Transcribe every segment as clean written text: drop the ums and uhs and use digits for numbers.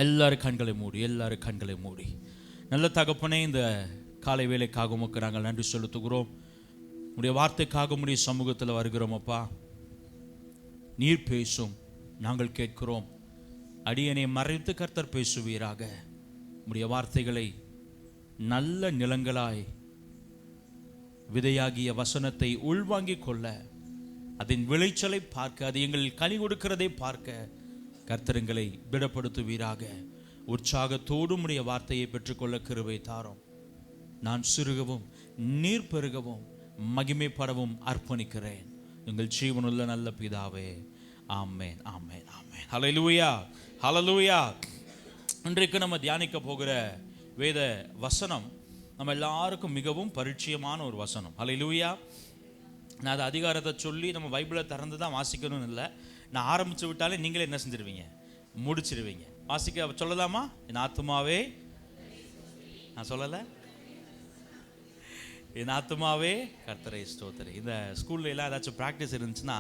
எல்லாரும் கண்களை மூடி. நல்ல தகப்பனே, இந்த காலை வேலைக்காக உமக்கு நாங்கள் நன்றி செலுத்துகிறோம். உடைய வார்த்தைக்காக உடைய சமூகத்தில் வருகிறோம். அப்பா, நீர் பேசும், நாங்கள் கேட்கிறோம். அடியனை மறைத்து கர்த்தர் பேசுவீராக. உடைய வார்த்தைகளை நல்ல நிலங்களாய் விதையாகிய வசனத்தை உள்வாங்கிக் கொள்ள, அதன் விளைச்சலை பார்க்க, அது எங்கள் கனி கொடுக்கிறதை பார்க்க கர்த்தரங்களை திடப்படுத்துவீராக. உற்சாகத்தோடு உடைய வார்த்தையை பெற்றுக்கொள்ள கிருபை தாரும். நான் சிறுகவும் நீர் பெருகவும் மகிமைப்படவும் அர்ப்பணிக்கிறேன். எங்கள் ஜீவனுள்ள நல்ல பிதாவே, ஆமென், ஆமென், ஆமென். ஹல்லேலூயா, ஹல்லேலூயா. இன்றைக்கு நம்ம தியானிக்க போகிற வேத வசனம் நம்ம எல்லாருக்கும் மிகவும் பரிச்சயமான ஒரு வசனம். ஹல்லேலூயா. நான் அது அதிகாரத்தை சொல்லி நம்ம பைபிளை திறந்து தான் வாசிக்கணும்னு இல்லை. நான் ஆரம்பித்து விட்டாலே நீங்களே என்ன செஞ்சிருவீங்க, முடிச்சிருவீங்க. வாசிக்க சொல்லலாமா? என் ஆத்துமாவே, நான் சொல்லலை, என் ஆத்துமாவே கர்த்தரை ஸ்தோத்திரி. இந்த ஸ்கூல்ல எல்லாம் ஏதாச்சும் ப்ராக்டிஸ் இருந்துச்சுன்னா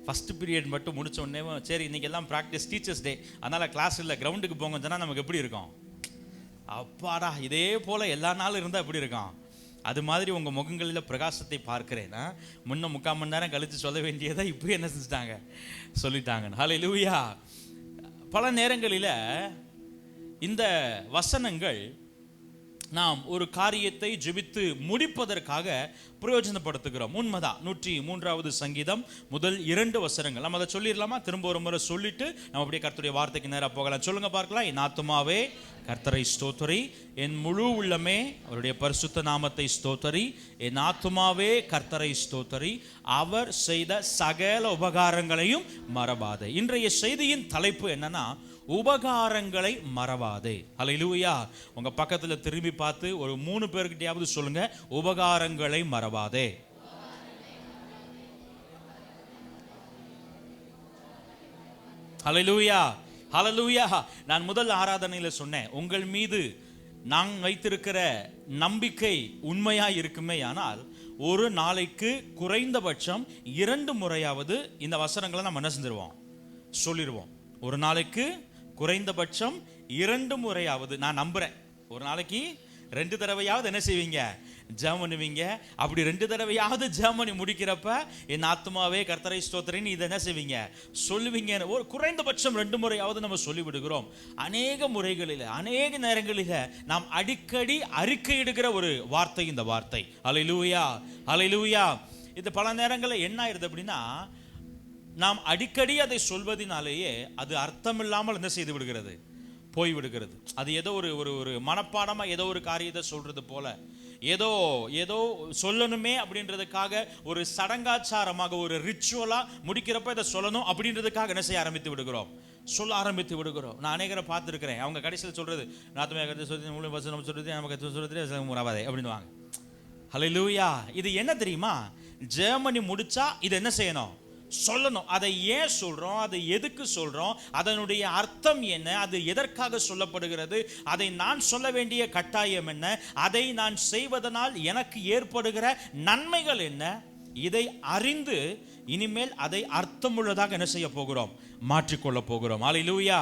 ஃபஸ்ட் பீரியட் மட்டும் முடிச்ச உடனே, சரி இன்னைக்கு எல்லாம் ப்ராக்டிஸ், டீச்சர்ஸ் டே, அதனால் கிளாஸ் இல்லை, கிரவுண்டுக்கு போங்கன்னு சொன்னால் நமக்கு எப்படி இருக்கும்? அப்பாடா, இதே போல் எல்லா நாளும் இருந்தால் எப்படி இருக்கும்? அது மாதிரி உங்கள் முகங்களில் பிரகாசத்தை பார்க்கிறேன். முன்ன 3/4 மணி நேரம் கழித்து சொல்ல வேண்டியதை இப்போ என்ன செஞ்சிட்டாங்க, சொல்லிட்டாங்க. ஹல்லேலூயா. பல நேரங்களில் இந்த வசனங்கள் நாம் ஒரு காரியத்தை ஜெபித்து முடிப்பதற்காக பிரயோஜனப்படுத்துகிறோம். உண்மைதான். 103வது சங்கீதம் முதல் 2 வசனங்கள் நம்ம அதை சொல்லிடலாமா? திரும்ப ஒரு முறை சொல்லிட்டு நம்ம அப்படியே கர்த்தருடைய வார்த்தைக்கு நேராக போகலாம். சொல்லுங்க பார்க்கலாம். என் ஆத்துமாவே கர்த்தரை ஸ்தோத்திரி, என் முழு உள்ளமே அவருடைய பரிசுத்த நாமத்தை ஸ்தோத்திரி. என் ஆத்துமாவே கர்த்தரை ஸ்தோத்திரி, அவர் செய்த சகல உபகாரங்களையும் மறவாதே. இன்றைய செய்தியின் தலைப்பு என்னன்னா, உபகாரங்களை மறவாதே. ஹல்லேலூயா. உங்க பக்கத்துல திரும்பி பார்த்து ஒரு 3 பேர்கிட்டயாவது சொல்லுங்க, உபகாரங்களை மறவாதே. ஹல்லேலூயா, ஹல்லேலூயா. நான் முதல் ஆராதனையில சொன்னேன், உங்கள் மீது நான் வைத்திருக்கிற நம்பிக்கை உண்மையா இருக்குமே ஆனால் ஒரு நாளைக்கு குறைந்தபட்சம் 2 முறையாவது இந்த வசனங்களை நம்ம என்ன செஞ்சிருவோம், சொல்லிடுவோம். ஒரு நாளைக்கு குறைந்தபட்சம் 2 முறையாவது, நான் நம்புறேன், ஒரு நாளைக்கு 2 தடவையாவது என்ன செய்வீங்க, ஜெபம் பண்ணுவீங்க. அப்படி 2 தடவையாவது ஜெபம் பண்ணி முடிக்கிறப்ப என் ஆத்துமாவே கர்த்தரை ஸ்தோத்திரின்னு இதை என்ன செய்வீங்க, சொல்லுவீங்க. ஒரு குறைந்தபட்சம் 2 முறையாவது நம்ம சொல்லிவிடுகிறோம். அநேக முறைகளில், அநேக நேரங்களில் நாம் அடிக்கடி அறிக்கையிடுகிற ஒரு வார்த்தை இந்த வார்த்தை. ஹல்லேலூயா, ஹல்லேலூயா. இது பல நேரங்களில் என்ன ஆயிருது அப்படின்னா, நாம் அடிக்கடி அதை சொல்வதனாலேயே அது அர்த்தம் இல்லாமல் என்ன செய்து விடுகிறது, போய்விடுகிறது. அது ஏதோ ஒரு மனப்பாடமாக ஏதோ ஒரு காரியத்தை சொல்றது போல, ஏதோ ஏதோ சொல்லணுமே அப்படின்றதுக்காக ஒரு சடங்காச்சாரமாக ஒரு ரிச்சுவலா முடிக்கிறப்ப இதை சொல்லணும் அப்படின்றதுக்காக என்ன செய்ய ஆரம்பித்து விடுகிறோம், சொல்ல ஆரம்பித்து விடுகிறோம். நான் அநேகரை பார்த்துருக்கிறேன், அவங்க கடைசியில் சொல்றது நாத்துமே சொல்றது முழு வசனம் சொல்றது நமக்கு சொல்றது முறாவாதே அப்படின்னுவாங்க. ஹல்லேலூயா. இது என்ன தெரியுமா, ஜெர்மனி முடிச்சா இது என்ன செய்யணும், சொல்லணும். அதை ஏன் சொல்றோம், அதை எதுக்கு சொல்றோம், அதனுடைய அர்த்தம் என்ன, அது எதற்காக சொல்லப்படுகிறது, அதை நான் சொல்ல வேண்டிய கட்டாயம் என்ன, அதை நான் செய்வதனால் எனக்கு ஏற்படுகிற நன்மைகள் என்ன, இதை அறிந்து இனிமேல் அதை அர்த்தமுள்ளதாக என்ன செய்ய போகிறோம், மாற்றிக்கொள்ள போகிறோம். ஹல்லேலூயா.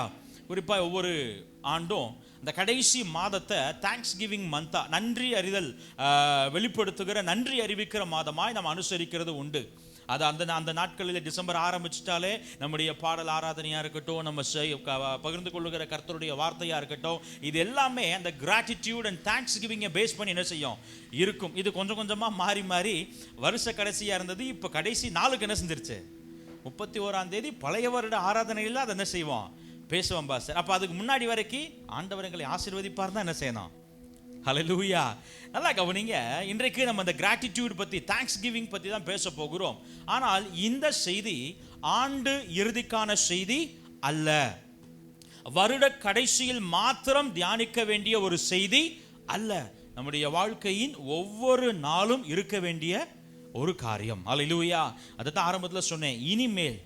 குறிப்பாக ஒவ்வொரு ஆண்டும் இந்த கடைசி மாதத்தை தேங்க்ஸ் கிவிங் மந்தா, நன்றி அறிதல் வெளிப்படுத்துகிற, நன்றி அறிவிக்கிற மாதமாய் நம்ம அனுசரிக்கிறது உண்டு. அது அந்த நாட்களில் டிசம்பர் ஆரம்பிச்சிட்டாலே நம்முடைய பாடல் ஆராதனையாக இருக்கட்டும், நம்ம பகிர்ந்து கொள்ளுகிற கர்த்தருடைய வார்த்தையாக இருக்கட்டும், இது எல்லாமே அந்த கிராட்டிடியூட் அண்ட் தேங்க்ஸ் கிவிங்கை பேஸ் பண்ணி என்ன செய்யும், இருக்கும். இது கொஞ்சம் கொஞ்சமாக மாறி மாறி வருஷ கடைசியாக இருந்தது, இப்போ கடைசி நாளுக்கு என்ன செஞ்சிருச்சு, 31ஆம் தேதி பழைய வருட ஆராதனையில் அதை என்ன செய்வோம், பேசுவோம் பாஸ்டர். அப்போ அதுக்கு முன்னாடி வரைக்கும் ஆண்டவர் எங்களை ஆசீர்வதிப்பார் தான் என்ன செய்யணும். ஹல்லேலூயா. நல்லா கவனிங்க. இன்றைக்கு நம்ம அந்த கிராட்டிடியூட் பற்றி, தேங்க்ஸ் கிவிங் பற்றி தான் பேச போகிறோம். ஆனால் இந்த செய்தி ஆண்டு இறுதிக்கான செய்தி அல்ல, வருட கடைசியில் மாத்திரம் தியானிக்க வேண்டிய ஒரு செய்தி அல்ல, நம்முடைய வாழ்க்கையின் ஒவ்வொரு நாளும் இருக்க வேண்டிய ஒரு காரியம். ஹல்லேலூயா. அதை தான் ஆரம்பத்தில் சொன்னேன். இனிமேல்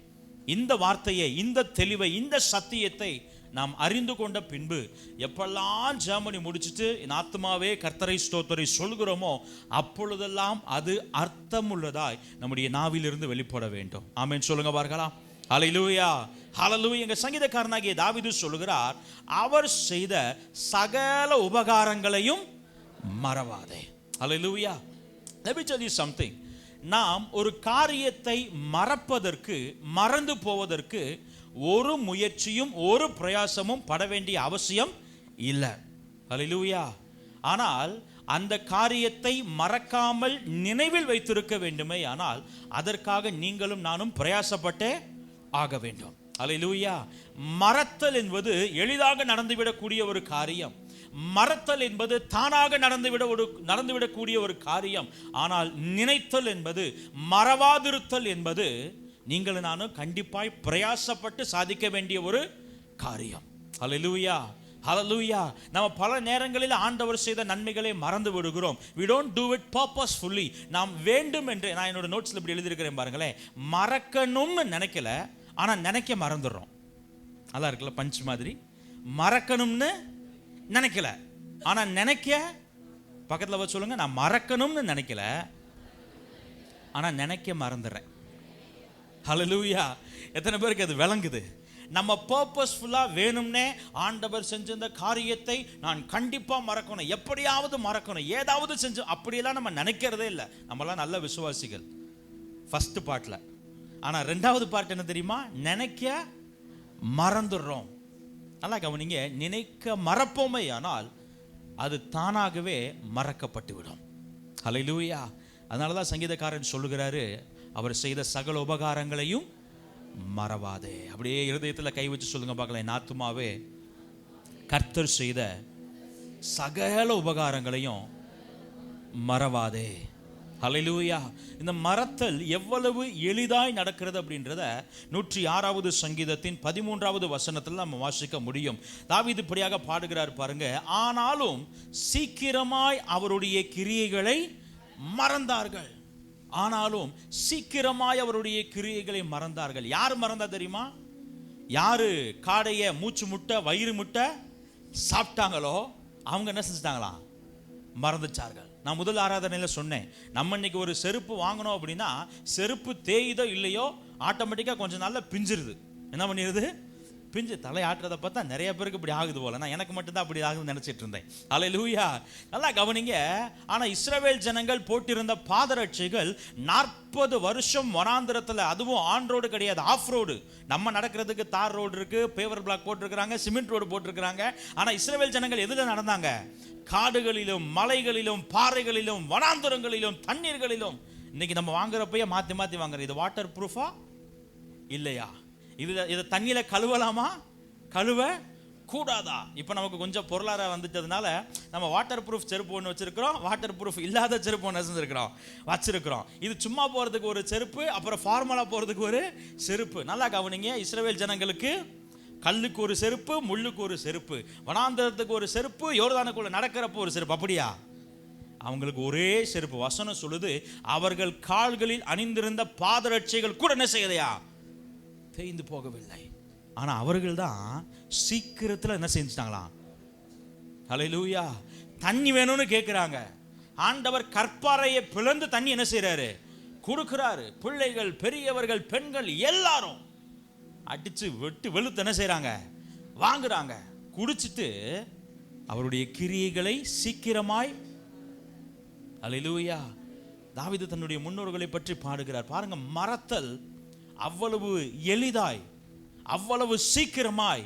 இந்த வார்த்தையை, இந்த தெளிவை, இந்த சத்தியத்தை நாம் அறிந்து கொண்ட பின்பு எப்பெல்லாம் ஜெபம் முடிச்சுட்டு என் ஆத்துமாவே கர்த்தரை ஸ்தோத்திரி சொல்கிறோமோ அப்பொழுதெல்லாம் அது அர்த்தமுள்ளதாய் நம்முடைய நாவிலிருந்து வெளிப்பட வேண்டும். ஆமென் சொல்லுங்க பார்க்கலாம். ஹல்லேலூயா, ஹல்லேலூயா. எங்க சங்கீதக்காரனாகிய தாவீது சொல்லுகிறார், அவர் செய்த சகல உபகாரங்களையும் மறவாதே. ஹல்லேலூயா. Let me tell you something. நாம் ஒரு காரியத்தை மறப்பதற்கு, மறந்து போவதற்கு ஒரு முயற்சியும் ஒரு பிரயாசமும் பட வேண்டிய அவசியம் இல்லை. ஹல்லேலூயா. ஆனால் அந்த காரியத்தை மறக்காமல் நினைவில் வைத்திருக்க வேண்டுமே, ஆனால் அதற்காக நீங்களும் நானும் பிரயாசப்பட்டே ஆக வேண்டும். ஹல்லேலூயா. மறத்தல் என்பது எளிதாக நடந்துவிடக்கூடிய ஒரு காரியம். மறத்தல் என்பது தானாக நடந்துவிடக்கூடிய ஒரு காரியம். ஆனால் நினைத்தல் என்பது, மறவாதிருத்தல் என்பது நீங்களும் நானும் கண்டிப்பாய் பிரயாசப்பட்டு சாதிக்க வேண்டிய ஒரு காரியம். ஹல்லேலூயா. ஹல்லேலூயா. நம்ம பல நேரங்களில் ஆண்டவர் செய்த நன்மைகளை மறந்து விடுகிறோம். we don't do it purposefully. நாம் வேண்டும் என்று, நான் என்னோட நோட்ஸ்ல இப்படி எழுதியிருக்கிறேன் பாருங்களேன், மறக்கணும்னு நினைக்கல, ஆனா நினைக்க மறந்துடுறோம். நல்லா இருக்குல்ல, பஞ்ச் மாதிரி. மறக்கணும்னு நினைக்கல, ஆனா நினைக்க, பக்கத்துல வச்சு சொல்லுங்க, நான் மறக்கணும்னு நினைக்கல, ஆனா நினைக்க மறந்துடுறேன். ஹல்லேலூயா. எத்தனை பேருக்கு அது விளங்குது? நம்ம பர்பஸ்ஃபுல்லா வேணும்னே ஆண்டவர் செஞ்ச இந்த காரியத்தை நான் கண்டிப்பா மறக்கணும், எப்படியாவது மறக்கணும், ஏதாவது செஞ்சு, அப்படியெல்லாம் நம்ம நினைக்கிறதே இல்லை. நம்மளாம் நல்ல விசுவாசிகள் ஃபர்ஸ்ட் பார்ட்ல. ஆனா ரெண்டாவது பார்ட் என்ன தெரியுமா? நினைக்க மறந்துடுறோம். நல்லா கவனிங்க. நினைக்க மறப்போமே, ஆனால் அது தானாகவே மறக்கப்பட்டு விடும். ஹல்லேலூயா. அதனால தான் சங்கீதக்காரன் சொல்லுகிறாரு, அவர் செய்த சகல உபகாரங்களையும் மறவாதே. அப்படியே இருதயத்தில் கை வச்சு சொல்லுங்க பார்க்கலாம், என் ஆத்துமாவே கர்த்தர் செய்த சகல உபகாரங்களையும் மறவாதே. ஹல்லேலூயா. இந்த மறத்தல் எவ்வளவு எளிதாய் நடக்கிறது அப்படின்றத 106வது சங்கீதத்தின் 13வது வசனத்தில் நம்ம வாசிக்க முடியும். தாவீது இப்படியாக பாடுகிறார் பாருங்க, ஆனாலும் சீக்கிரமாய் அவருடைய கிரியைகளை மறந்தார்கள். ஆனாலும் சீக்கிரமாய் அவருடைய கிரியைகளை மறந்தார்கள். யார் மறந்தா தெரியுமா? யாரு காடைய மூச்சு முட்டை வயிறு முட்டை சாப்பிட்டாங்களோ அவங்க என்ன செஞ்சிட்டாங்களா? மறந்துச்சார்கள். நான் முதல் ஆராதனையில் சொன்னேன், நம்ம இன்னைக்கு ஒரு செருப்பு வாங்கணும் அப்படின்னா, செருப்பு தேயுதோ இல்லையோ ஆட்டோமேட்டிக்காக கொஞ்சம் நாள்ல பிஞ்சிருது. என்ன பண்ணிடுது? பிஞ்சு தலை ஆட்டுறதை பார்த்தா நிறைய பேருக்கு இப்படி ஆகுது போல. நான் எனக்கு மட்டும்தான் அப்படி ஆகுதுன்னு நினைச்சிட்டு இருந்தேன். ஹல்லேலூயா. நல்லா கவனிங்க. ஆனா இஸ்ரவேல் ஜனங்கள் போட்டிருந்த பாதரட்சைகள் 40 வருஷம் வனாந்திரத்தில், அதுவும் ஆன் ரோடு கிடையாது, ஆஃப் ரோடு. நம்ம நடக்கிறதுக்கு தார் ரோடு இருக்கு, பேவர் பிளாக் போட்டிருக்கிறாங்க, சிமெண்ட் ரோடு போட்டிருக்கிறாங்க. ஆனா இஸ்ரவேல் ஜனங்கள் எதுல நடந்தாங்க? காடுகளிலும் மலைகளிலும் பாறைகளிலும் வனாந்திரங்களிலும் தண்ணீர்களிலும். இன்னைக்கு நம்ம வாங்குறப்பயே மாத்தி மாத்தி வாங்குறோம். இது வாட்டர் ப்ரூஃபா இல்லையா? இதை தண்ணியில கழுவலாமா, கழுவ கூடாதா? இப்போ நமக்கு கொஞ்சம் பொருளாதாரம் வந்துட்டதுனால நம்ம வாட்டர் ப்ரூஃப் செருப்பு ஒன்று வச்சிருக்கிறோம், வாட்டர் ப்ரூஃப் இல்லாத செருப்பு ஒன்று வச்சிருக்கிறோம். இது சும்மா போறதுக்கு ஒரு செருப்பு, அப்புறம் ஃபார்மலா போறதுக்கு ஒரு செருப்பு. நல்லா கவனிங்க. இஸ்ரவேல் ஜனங்களுக்கு கல்லுக்கு ஒரு செருப்பு, முள்ளுக்கு ஒரு செருப்பு, வனாந்தரத்துக்கு ஒரு செருப்பு, யோர்தானுக்குள்ள நடக்கிறப்போ ஒரு செருப்பு. அப்படியா? அவங்களுக்கு ஒரே செருப்பு. வசனம் சொல்லுது, அவர்கள் கால்களில் அணிந்திருந்த பாதரட்சைகள் கூட என்ன செய்யலையா? தேய்ந்து போகவில்லை. ஆனா அவர்கள் தான் சீக்கிரத்தில் என்ன செஞ்சிட்டாங்களா? ஹல்லேலூயா. தண்ணி வேணும்னு கேட்கிறாங்க. ஆண்டவர் கற்பாறையை பிளந்து தண்ணி என்ன செய்யறாரு? கொடுக்கிறாரு. பிள்ளைகள், பெரியவர்கள், பெண்கள் எல்லாரும் அடிச்சு வெட்டு வெளுத்து என்ன செய்யறாங்க? வாங்குறாங்க. குடிச்சிட்டு அவருடைய கிரியைகளை சீக்கிரமாய். ஹல்லேலூயா. தாவீது தன்னுடைய முன்னோர்களை பற்றி பாடுகிறார் பாருங்க. மறத்தல் அவ்வளவு எளிதாய், அவ்வளவு சீக்கிரமாய்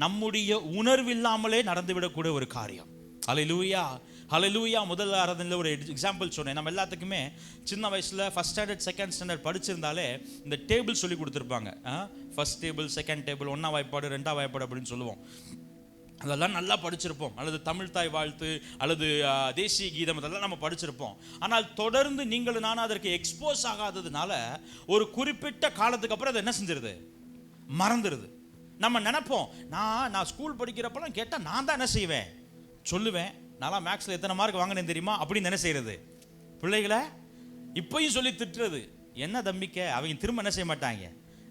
நம்முடைய உணர்வில்லாமலே நடந்துவிடக்கூடிய ஒரு காரியம். ஹல்லேலூயா. ஹல்லேலூயா. முதல் ஆராதனையில் ஒரு எக்ஸாம்பிள் சொன்னேன். நம்ம எல்லாத்துக்குமே சின்ன வயசுல ஃபர்ஸ்ட் ஸ்டாண்டர்ட் செகண்ட் ஸ்டாண்டர்ட் படிச்சிருந்தாலே இந்த டேபிள் சொல்லி கொடுத்துருப்பாங்க. ஃபர்ஸ்ட் டேபிள், செகண்ட் டேபிள், 1ஆம் வாய்ப்பாடு, 2ஆம் வாய்ப்பாடு அப்படின்னு சொல்லுவோம். அதெல்லாம் நல்லா படிச்சிருப்போம். அல்லது தமிழ் தாய் வாழ்த்து, அல்லது தேசிய கீதம், அதெல்லாம் நம்ம படிச்சிருப்போம். ஆனால் தொடர்ந்து நீங்களும் நானும் அதற்கு எக்ஸ்போஸ் ஆகாததுனால ஒரு குறிப்பிட்ட காலத்துக்கு அப்புறம் அதை என்ன செஞ்சிருது? மறந்துடுது. நம்ம நினைப்போம், நான் ஸ்கூல் படிக்கிறப்பெல்லாம் கேட்டால் நான் தான் என்ன செய்வேன்? சொல்லுவேன், நான் மேக்ஸில் எத்தனை மார்க் வாங்கினேன் தெரியுமா அப்படின்னு என்ன செய்யறது? பிள்ளைகளை இப்பயும் சொல்லி திட்டுறது. என்ன தம்பிக்க, அவங்க திரும்ப என்ன செய்ய மாட்டாங்க,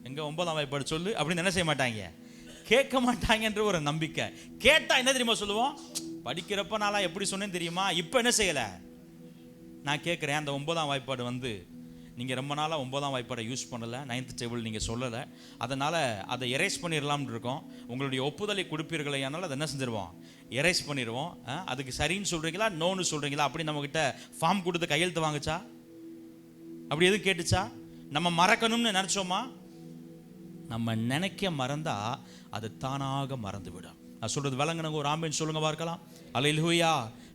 எங்க 9ஆம் வாய்ப்பாடு சொல்லு அப்படின்னு என்ன செய்ய மாட்டாங்க, கேட்க மாட்டாங்கன்ற ஒரு நம்பிக்கை. கேட்டா என்ன தெரியுமா சொல்லுவோம்? படிக்கிறப்ப நான் எப்படி சொன்னேன்னு தெரியுமா, இப்போ என்ன செய்யலை, நான் கேட்குறேன் அந்த 9ஆம் வாய்ப்பாடு வந்து நீங்கள் ரொம்ப நாளாக 9ஆம் வாய்ப்பாடை யூஸ் பண்ணலை, 9th டேபிள் நீங்கள் சொல்லலை, அதனால் அதை எரேஸ் பண்ணிடலாம்னு இருக்கோம். உங்களுடைய ஒப்புதலை கொடுப்பீர்களே, ஆனால் அதை என்ன செஞ்சிருவோம், எரேஸ் பண்ணிடுவோம். அதுக்கு சரின்னு சொல்கிறீங்களா, நோன்னு சொல்கிறீங்களா, அப்படி நம்மக்கிட்ட ஃபார்ம் கொடுத்து கையெழுத்து வாங்குச்சா, அப்படி எதுவும் கேட்டுச்சா? நம்ம மறக்கணும்னு நினச்சோமா? நம்ம நினைக்க மறந்தா அது தானாக மறந்துவிடும். நான் சொல்றது விளங்குனவங்க ஒரு ஆமென் சொல்லுங்க பார்க்கலாம். ஹல்லேலூயா,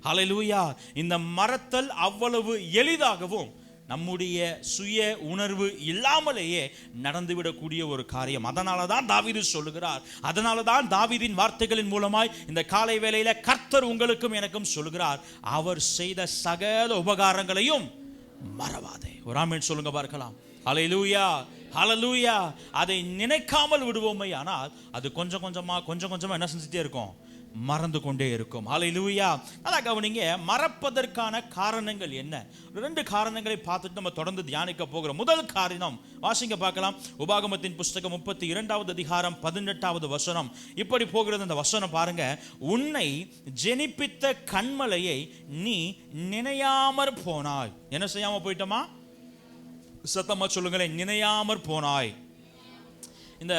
ஹல்லேலூயா. இந்த மறத்தல் அவ்வளவு எளிதாகவும் நம்முடைய சுய உணர்வு இல்லாமலேயே நடந்துவிடக்கூடிய ஒரு காரியம். அதனால தான் தாவீது சொல்லுகிறார், அதனால தான் தாவீதின் வார்த்தைகளின் மூலமாய் இந்த காலை வேளையில கர்த்தர் உங்களுக்கும் எனக்கும் சொல்லுகிறார், அவர் செய்த சகல உபகாரங்களையும் மறவாதே. ஒரு ஆமென் சொல்லுங்க பார்க்கலாம். ஹல்லேலூயா, ஹல்லேலூயா. அதை நினைக்காமல் விடுவோமே, ஆனால் அது கொஞ்சம் கொஞ்சமா என்ன செஞ்சுட்டே இருக்கும், மறந்து கொண்டே இருக்கும். ஹல்லேலூயா. நல்லா கவனிங்க, மறப்பதற்கான காரணங்கள் என்ன? 2 காரணங்களை பார்த்துட்டு நம்ம தொடர்ந்து தியானிக்க போகிறோம். முதல் காரணம் வாசிங்க பார்க்கலாம். உபாகமத்தின் புஸ்தகம் 32வது அதிகாரம் 18வது வசனம் இப்படி போகிறது. அந்த வசனம் பாருங்க. உன்னை ஜெனிப்பித்த கன்மலையை நீ நினையாமற் போனாய். என்ன செய்யாம போயிட்டோமா? சத்தமா சொல்லுங்களேன், நினையாமற் போனாய். இந்த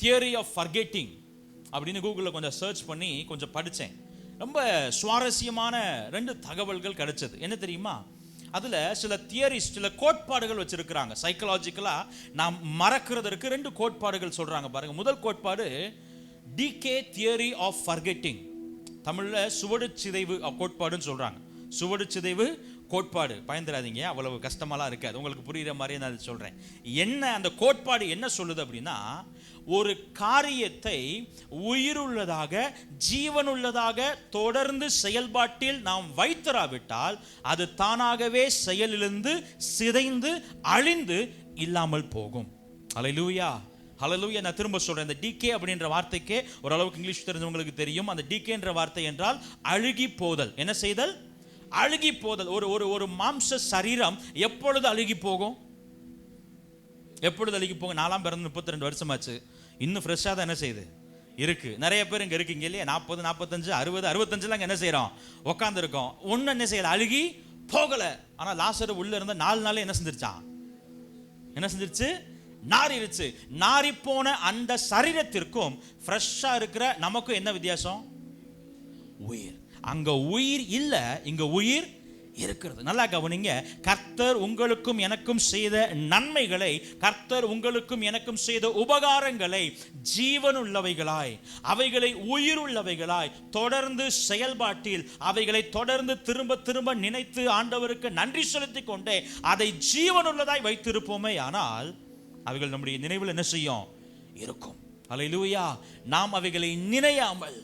தியரி ஆஃப் ஃபர்கெட்டிங் அப்படின்னு கூகுளில் கொஞ்சம் சர்ச் பண்ணி கொஞ்சம் படித்தேன். ரொம்ப சுவாரஸ்யமான 2 தகவல்கள் கிடைச்சது. என்ன தெரியுமா? அதில் சில தியரிஸ், சில கோட்பாடுகள் வச்சிருக்கிறாங்க. சைக்கலாஜிக்கலாக நாம் மறக்கிறதற்கு 2 கோட்பாடுகள் சொல்கிறாங்க பாருங்க. முதல் கோட்பாடு டிகே தியரி ஆஃப் ஃபர்கெட்டிங், தமிழில் சுவடு சிதைவு கோட்பாடுன்னு சொல்கிறாங்க. சுவடு சிதைவு கோட்பாடு, பயந்துடாதீங்க, அவ்வளவு கஷ்டமெல்லாம் இருக்காது, உங்களுக்கு புரிகிற மாதிரியே நான் சொல்கிறேன். என்ன அந்த கோட்பாடு என்ன சொல்லுது அப்படின்னா, ஒரு காரியத்தை உயிருள்ளதாக ஜீவனுள்ளதாக தொடர்ந்து செயல்பாட்டில் நாம் வைத்தராவிட்டால் அது தானாகவே செயலிலிருந்து சிதைந்து அழிந்து இல்லாமல் போகும். ஹல்லேலூயா, ஹல்லேலூயா. நான் திரும்ப சொல்றேன், இந்த டிகே அப்படின்ற வார்த்தைக்கே ஓரளவுக்கு இங்கிலீஷ் தெரிஞ்சவங்களுக்கு தெரியும். அந்த டிகே என்ற வார்த்தை என்றால் அழுகி போதல். என்ன செய்தல்? அழுகி போதல். ஒரு மாம்ச சரீரம் எப்பொழுது அழுகி போகும்? எப்பொழுது அழுகி போகும்? நாலாம் பிறந்து 32 வருஷமாச்சு, இன்னும் ஃப்ரெஷ்ஷாக தான் என்ன செய்யுது இருக்கு. நிறைய பேர் இங்கே இருக்கீங்க இல்லையா, 40, 45, 60, 65 என்ன செய்யறோம், உட்காந்துருக்கோம். ஒன்று என்ன செய்யல, அழுகி போகல. ஆனால் லாசரு உள்ள இருந்த 4 நாள் என்ன செஞ்சிருச்சான், என்ன செஞ்சிருச்சு, நாறிருச்சு. நாரி போன அந்த சரீரத்திற்கும் ஃப்ரெஷ்ஷாக இருக்கிற நமக்கும் என்ன வித்தியாசம்? உயிர். அங்க உயிர் இல்ல, இங்க உயிர் இருக்கிறது. நல்லா கவனிங்க. கர்த்தர் உங்களுக்கும் எனக்கும் செய்த நன்மைகளை, கர்த்தர் உங்களுக்கும் எனக்கும் செய்த உபகாரங்களை ஜீவனுள்ளவைகளாய், அவைகளை உயிருள்ளவைகளாய் தொடர்ந்து செயல்பாட்டில் அவைகளை தொடர்ந்து திரும்ப திரும்ப நினைத்து ஆண்டவருக்கு நன்றி செலுத்திக் கொண்டே அதை ஜீவனுள்ளதாய் வைத்திருப்போமே, ஆனால் அவைகள் நம்முடைய நினைவில் என்ன செய்யும், இருக்கும். ஹல்லேலூயா. நாம் அவைகளை நினையாமல்,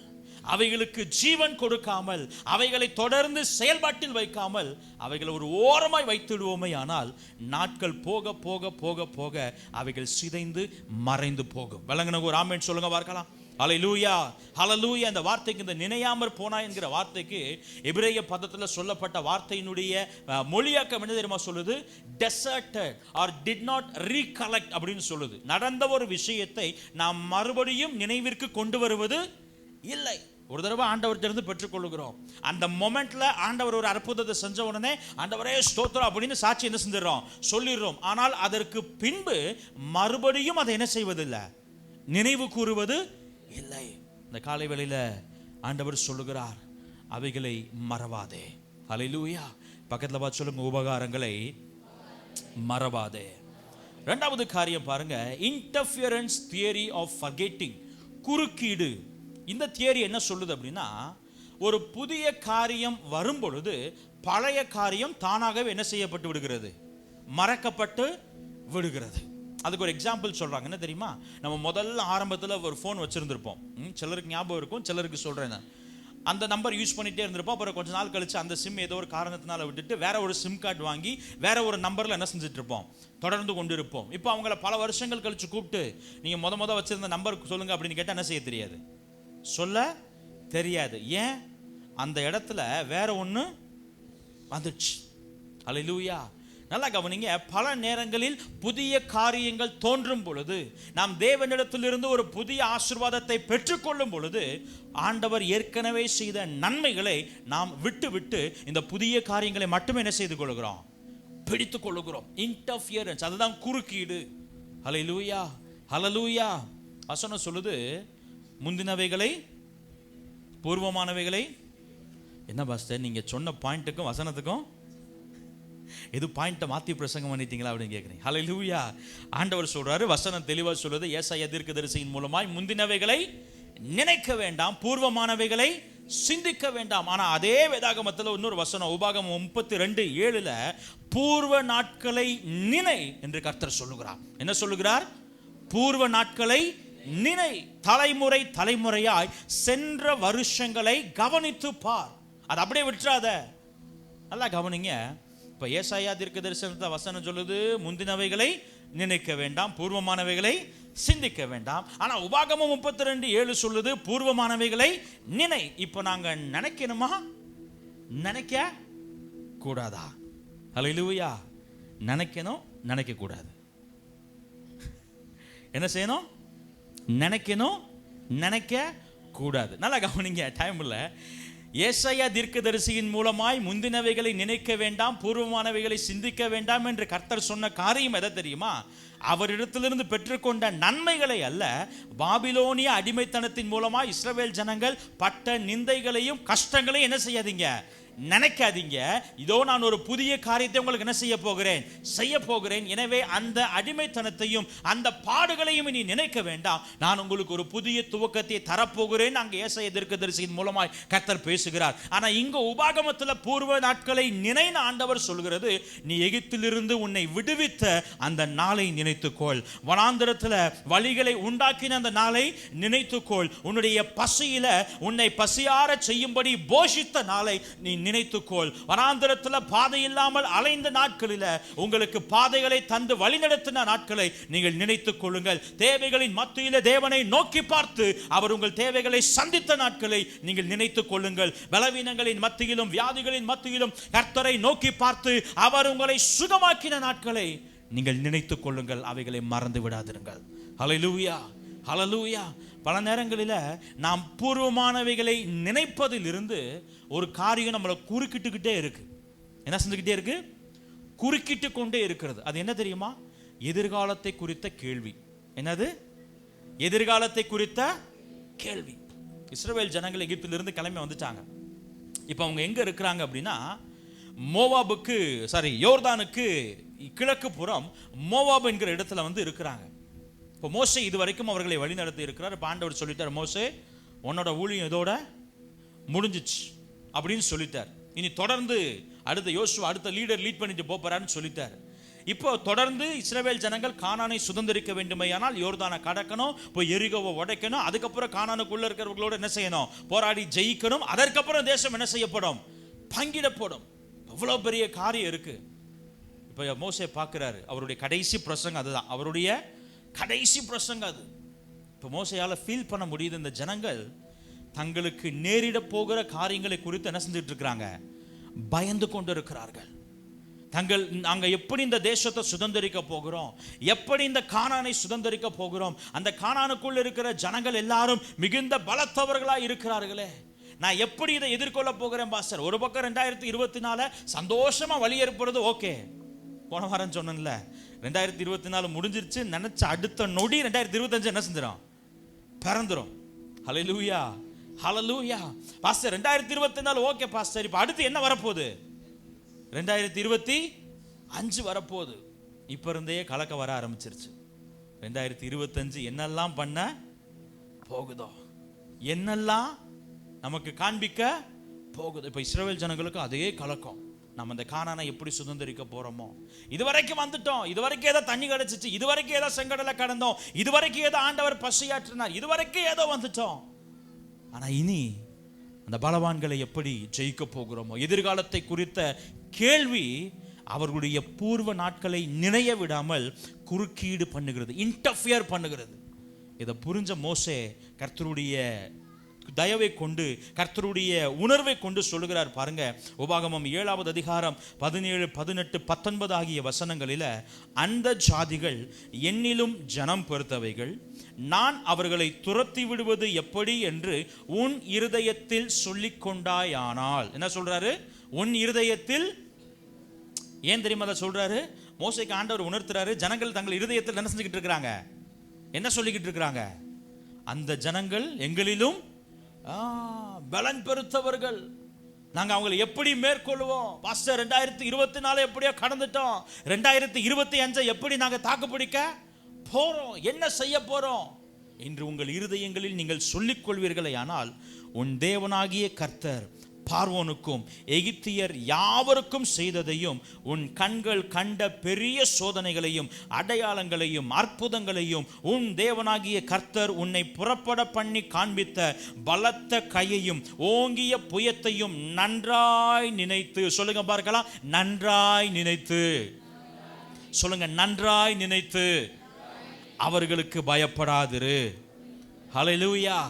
அவைகளுக்கு ஜீவன் கொடுக்காமல், அவைகளை தொடர்ந்து செயல்பாட்டில் வைக்காமல் அவைகளை ஒரு ஓரமாய் வைத்துடுவோமே, ஆனால் நாட்கள் போக போக போக போக அவைகள் சிதைந்து மறைந்து போகும். விளங்குன ஒரு ஆமென் சொல்லுங்க பார்க்கலாம். ஹல்லேலூயா, ஹல்லேலூயா. இந்த வார்த்தைக்கு, இந்த நினையாமற் போனாய் என்கிற வார்த்தைக்கு எபிரேய பதத்தில் சொல்லப்பட்ட வார்த்தையினுடைய மொழியாக்கம் என்ன தெரியுமா சொல்லுது? deserted or did not recollect அப்படின்னு சொல்லுது. நடந்த ஒரு விஷயத்தை நாம் மறுபடியும் நினைவிற்கு கொண்டு வருவது இல்லை. ஒரு தடவை ஆண்டவர்கிட்ட பெற்றுக்கொள்கிறோம். அந்த மொமெண்ட்ல ஆண்டவர் ஒரு அற்புதத்தை செஞ்ச உடனே ஆண்டவரே ஸ்தோத்திரம் அப்படின்னு சாட்சி என்ன செஞ்சிடறோம், சொல்லிடுறோம். ஆனால் அதற்கு பின்பு மறுபடியும் அதை என்ன செய்வதில்லை, நினைவு கூறுவது இல்லை. இந்த காலை வேளையில ஆண்டவர் சொல்லுகிறார், அவைகளை மறவாதே. ஹல்லேலூயா. பக்கத்துல பார்த்து சொல்லுங்க, உபகாரங்களை மறவாதே. 2வது காரியம் பாருங்க, இன்டர்ஃபியரன்ஸ் தியரி ஆஃப் ஃபர்கெட்டிங், குறுக்கீடு. இந்த தியரி என்ன சொல்லுது அப்படின்னா, ஒரு புதிய காரியம் வரும் பொழுது பழைய காரியம் தானாகவே என்ன செய்யப்பட்டு விடுகிறது, மறக்கப்பட்டு விடுகிறது. அதுக்கு ஒரு எக்ஸாம்பிள் சொல்றாங்க. என்ன தெரியுமா? நம்ம முதல்ல ஆரம்பத்தில் ஒரு ஃபோன் வச்சிருந்திருப்போம். சிலருக்கு ஞாபகம் இருக்கும், சிலருக்கு சொல்றேன். அந்த நம்பர் யூஸ் பண்ணிட்டே இருந்திருப்போம். அப்புறம் கொஞ்ச நாள் கழிச்சு அந்த சிம் ஏதோ ஒரு காரணத்தினால விட்டுட்டு வேற ஒரு சிம் கார்டு வாங்கி வேற ஒரு நம்பர்ல என்ன செஞ்சுட்டு இருப்போம், தொடர்ந்து கொண்டு இருப்போம். இப்போ அவங்கள பல வருஷங்கள் கழிச்சு கூப்பிட்டு நீங்க முத வச்சிருந்த நம்பர் சொல்லுங்க அப்படின்னு கேட்டா என்ன செய்ய தெரியாது, சொல்ல தெரியாது. ஏன்? அந்த இடத்துல வேற ஒன்று வந்துச்சு. ஹல்லேலூயா. நல்லா கவனிங்க. பல நேரங்களில் புதிய காரியங்கள் தோன்றும் பொழுது, நாம் தேவனிடத்திலிருந்து ஒரு புதிய ஆசீர்வாதத்தை பெற்றுக்கொள்ளும் பொழுது, ஆண்டவர் ஏற்கனவே செய்த நன்மைகளை நாம் விட்டு விட்டு இந்த புதிய காரியங்களை மட்டுமே என்ன செய்து கொள்கிறோம், பிடித்துக் கொள்ளுகிறோம். இன்டர்ஃபியரன்ஸ், அதுதான் குறுக்கீடு. ஹல்லேலூயா, ஹல்லேலூயா. வசனம் சொல்லுது, முந்தினவைகளை பூர்வமானவைகளை. என்ன பாஸ்டர் நீங்க சொன்ன பாயிண்ட்டுக்கும் வசனத்துக்கும் எது பாயிண்ட்டை மாற்றி பிரசங்கம் பண்ணிட்டீங்களா அப்படின்னு கேட்குறீங்க. ஹல்லேலூயா. ஆண்டவர் சொல்றாரு, வசனம் தெளிவாக சொல்லுது, ஏசாயா தீர்க்கதரிசியின் மூலமாய் முந்தினவைகளை நினைக்க வேண்டாம், பூர்வமானவைகளை சிந்திக்க வேண்டாம். ஆனா அதே வேதாகமத்தில் இன்னொரு வசனம், உபாகமம் 32:7 பூர்வ நாட்களை நினை என்று கர்த்தர் சொல்லுகிறார். என்ன சொல்லுகிறார்? பூர்வ நாட்களை நினை, தலைமுறை தலைமுறையாய் சென்ற வருஷங்களை கவனித்து பார். அது அப்படியே விட்டுறாத, நல்லா கவனிங்க. இப்ப ஏசாயா தீர்க்கதரிசனத்தை வசனம் சொல்லுது, முந்தினவைகளை நினைக்க வேண்டாம், பூர்வமானவைகளை சிந்திக்க வேண்டாம். ஆனா உபாகமம் 32:7 சொல்லுது, பூர்வமானவைகளை நினை. இப்ப நாங்க நினைக்கணுமா, நினைக்க கூடாதா? ஹல்லேலூயா. நினைக்கணும், நினைக்க கூடாது. என்ன செய்யணும்? நினைக்கணும், நினைக்க கூடாது. நல்லா கவனிங்க, டைம் இல்லை. ஏசாயா தீர்க்கதரிசியின் மூலமாய் முந்தினவைகளை நினைக்க வேண்டாம், பூர்வமானவைகளை சிந்திக்க வேண்டாம் என்று கர்த்தர் சொன்ன காரியம் எதை தெரியுமா? அவரிடத்திலிருந்து பெற்றுக்கொண்ட நன்மைகளை அல்ல, பாபிலோனிய அடிமைத்தனத்தின் மூலமாக இஸ்ரவேல் ஜனங்கள் பட்ட நிந்தைகளையும் கஷ்டங்களையும் என்ன செய்யாதீங்க, நினைக்காதீங்க. இதோ நான் ஒரு புதிய காரியத்தை உங்களுக்கு என்ன செய்ய போகிறேன். எனவே அந்த அடிமைத்தனத்தையும் அந்த பாடுகளையும் இனி நினைக்க வேண்டாம், நான் உங்களுக்கு ஒரு புதிய துவக்கத்தை தரப்போகிறேன். அங்கே ஏசாயா தீர்க்கதரிசியின் மூலமாய் கர்த்தர் பேசுகிறார். ஆனா இங்க உபாகமத்தில் பூர்வ நாட்களை நினைன ஆண்டவர் சொல்கிறது, நீ எகிப்திலிருந்து உன்னை விடுவித்த அந்த நாளை நினைத்துக்கொள், வனாந்திரத்தில் வழிகளை உண்டாக்கின அந்த நாளை நினைத்துக்கொள், உன்னுடைய பசியில உன்னை பசியார செய்யும்படி போஷித்த நாளை நீ நினைத்துக்கொள், வனாந்திரத்தில் பாதை இல்லாமல் அலைந்த நாட்களில் உங்களுக்கு பாதைகளை தந்து வழிநடத்தின நாட்களை நீங்கள் நினைத்துக் கொள்ளுங்கள். தேவைகளின் மத்தியில் தேவனை நோக்கி பார்த்து அவர் உங்கள் தேவைகளை சந்தித்த நாட்களை நீங்கள் நினைத்துக் கொள்ளுங்கள். பலவீனங்களின் மத்தியிலும் வியாதிகளின் மத்தியிலும் கர்த்தரை நோக்கி பார்த்து அவர் உங்களை சுகமாக்கின நாட்களை நீங்கள் நினைத்துக் கொள்ளுங்கள். அவைகளை மறந்து விடாதிருங்கள். ஹல்லேலூயா, ஹல்லேலூயா. பல நேரங்களில் நாம் பூர்வமானவைகளை நினைப்பதில் இருந்து ஒரு காரியம் நம்மளை குறுக்கிட்டுக்கிட்டே இருக்கு. என்ன செஞ்சுக்கிட்டே இருக்கு? குறுக்கிட்டு கொண்டே இருக்கிறது. அது என்ன தெரியுமா? எதிர்காலத்தை குறித்த கேள்வி. என்னது? எதிர்காலத்தை குறித்த கேள்வி. இஸ்ரவேல் ஜனங்கள் எகிப்திலிருந்து கிளம்பி வந்துட்டாங்க. இப்போ அவங்க எங்க இருக்கிறாங்க அப்படின்னா, யோர்தானுக்கு கிழக்கு புறம் மோவாப் என்கிற இடத்துல வந்து இருக்கிறாங்க. இப்போ மோசே இதுவரைக்கும் அவர்களை வழிநடத்தி இருக்கிறார். இப்போ ஆண்டவர் சொல்லிட்டார், மோசே உன்னோட ஊழியம் இதோட முடிஞ்சிச்சு அப்படின்னு சொல்லிட்டார். இனி தொடர்ந்து அடுத்த யோசுவா அடுத்த லீட் பண்ணிட்டு போறான்னு சொல்லிட்டார். இப்போ தொடர்ந்து இஸ்ரவேல் ஜனங்கள் கானானை சுதந்திரிக்க வேண்டுமையானால் யோர்தானை கடக்கணும், போய் எரிகோவை உடைக்கணும், அதுக்கப்புறம் கானானுக்குள்ள இருக்கிறவர்களோட என்ன செய்யணும், போராடி ஜெயிக்கணும். அதற்கப்புறம் தேசம் என்ன செய்யப்படும், பங்கிடப்படும். அவ்வளோ பெரிய காரியம் இருக்கு. இப்போ மோசே பார்க்கிறாரு, அவருடைய கடைசி பிரசங்கம் அதுதான், அவருடைய கடைசி பிரசங்கம் அது. இப்போ மோசையால ஃபீல் பண்ண முடியுது, இந்த ஜனங்கள் தங்களுக்கு நேரிட போகிற காரியங்களை குறித்து என்ன செஞ்சுட்டு இருக்கிறாங்க, பயந்து கொண்டு இருக்கிறார்கள். நாங்கள் எப்படி இந்த தேசத்தை சுதந்திரிக்க போகிறோம், எப்படி இந்த கானானை சுதந்திரிக்க போகிறோம், அந்த கானானுக்குள்ள இருக்கிற ஜனங்கள் எல்லாரும் மிகுந்த பலத்தவர்களாக இருக்கிறார்களே, நான் எப்படி இதை எதிர்கொள்ள போகிறேன் பாஸ்டர். ஒரு பக்கம் 2024 சந்தோஷமா வழி ஏற்படுறது, ஓகே. போன வாரம் சொன்னேன்ல, 2024 முடிஞ்சிருச்சு நினைச்ச அடுத்த நொடி 2025 என்ன செஞ்சிடும், பிறந்துரும். ஹல்லேலூயா, ஹல்லேலூயா. பாஸ்டர் 2024 ஓகே பாஸ்டர், இப்போ அடுத்து என்ன வரப்போகுது, 2025 வரப்போகுது. இப்போ இருந்தே கலக்க வர ஆரம்பிச்சிருச்சு. 2025 என்னெல்லாம் பண்ண போகுதோ, என்னெல்லாம் நமக்கு காண்பிக்க போகுது. இப்போ இஸ்ரவேல் ஜனங்களுக்கு அதே கலக்கம். நம்ம இந்த கானானை எப்படி சுதந்திரிக்க போறோமோ, இதுவரைக்கும் வந்துட்டோம், இதுவரைக்கும் ஏதோ தண்ணி கிடைச்சிச்சு, இதுவரைக்கும் ஏதோ செங்கடலை கடந்தோம், இதுவரைக்கும் ஏதோ ஆண்டவர் பசியாற்றினார், இதுவரைக்கும் ஏதோ வந்துட்டோம். ஆனா இனி அந்த பலவான்களை எப்படி ஜெயிக்க போகிறோமோ, எதிர்காலத்தை குறித்த கேள்வி அவர்களுடைய பூர்வ நாட்களை நினைய விடாமல் குறுக்கீடு பண்ணுகிறது, இன்டர்ஃபியர் பண்ணுகிறது. இதை புரிஞ்ச மோசே கர்த்தருடைய தயவை கொண்டு, கர்த்தருடைய உணர்வை கொண்டு சொல்லுகிறார். பாருங்க, உபாகமம் 7வது அதிகாரம் 17, 18, 19 ஆகிய வசனங்களில், அந்த ஜாதிகள் என்னிலும் ஜனம் பொறுத்தவைகள், நான் அவர்களை துரத்தி விடுவது எப்படி என்று உன் இருதயத்தில் சொல்லிக் கொண்டாயானால். என்ன சொல்றாரு? உன் இருதயத்தில் ஏன் தெரியுமா அதை சொல்றாரு? மோசேக்கு ஆண்டவர் உணர்த்துறாரு, ஜனங்கள் தங்கள் இருதயத்தில் என்ன செஞ்சுக்கிட்டு இருக்கிறாங்க, என்ன சொல்லிக்கிட்டு இருக்கிறாங்க, அந்த ஜனங்கள் எங்களிலும் பலன் பெருத்தவர்கள், நாங்க அவங்களை எப்படி மேற்கொள்வோம் பாஸ்டர், 2024 எப்படியோ கடந்துட்டோம், 2025 எப்படி நாங்க தாக்குப்பிடிக்க போறோம், என்ன செய்ய போறோம் என்று உங்கள் இருதயங்களில் நீங்கள் சொல்லிக் கொள்வீர்களே ஆனால் உன் தேவனாகிய கர்த்தர் பார்வோனுக்கும் எகிப்தியர் யாவருக்கும் செய்ததையும் உன் கண்கள் கண்ட பெரிய சோதனைகளையும் அடையாளங்களையும் அற்புதங்களையும் உன் தேவனாகிய கர்த்தர் உன்னை புறப்பட பண்ணி காண்பித்த பலத்த கையையும் ஓங்கிய புயத்தையும் நன்றாய் நினைத்து, சொல்லுங்க பார்க்கலாம், நன்றாய் நினைத்து சொல்லுங்க, நன்றாய் நினைத்து அவர்களுக்கு பயப்படாதிரு. ஹல்லேலூயா.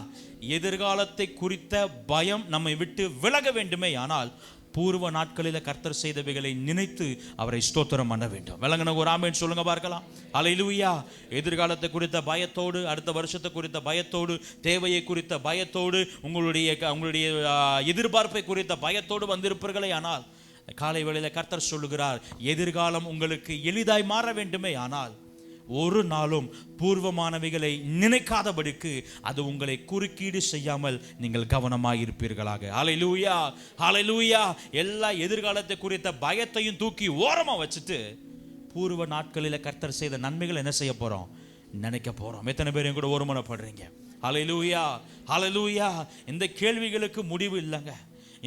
எதிர்காலத்தை குறித்த பயம் நம்மை விட்டு விலக வேண்டுமே ஆனால் பூர்வ நாட்களில் கர்த்தர் செய்தவைகளை நினைத்து அவரை ஸ்தோத்திரம் பண்ண வேண்டும். விளங்கின ஒரு ஆமென் சொல்லுங்க பார்க்கலாம். ஹல்லேலூயா. எதிர்காலத்தை குறித்த பயத்தோடு, அடுத்த வருஷத்தை குறித்த பயத்தோடு, தேவையை குறித்த பயத்தோடு, உங்களுடைய எதிர்பார்ப்பை குறித்த பயத்தோடு வந்திருப்பீர்களே ஆனால் காலை வேளையில் கர்த்தர் சொல்லுகிறார், எதிர்காலம் உங்களுக்கு எளிதாய் மாற வேண்டுமே ஆனால் ஒரு நாளும் பூர்வமானவைகளை நினைக்காதபடிக்கு அது உங்களை குறுக்கீடு செய்யாமல் நீங்கள் கவனமாயிருப்பீர்களாக. ஹல்லேலூயா, ஹல்லேலூயா. எல்லா எதிர்காலத்தை குறித்த பயத்தையும் தூக்கி ஓரமா வச்சுட்டு பூர்வ நாட்களில் கர்த்தர் செய்த நன்மைகள் என்ன செய்ய போறோம், நினைக்க போறோம். எத்தனை பேர் கூட ஒருமனப்படுறீங்க? ஹல்லேலூயா, ஹல்லேலூயா. இந்த கேள்விகளுக்கு முடிவு இல்லைங்க,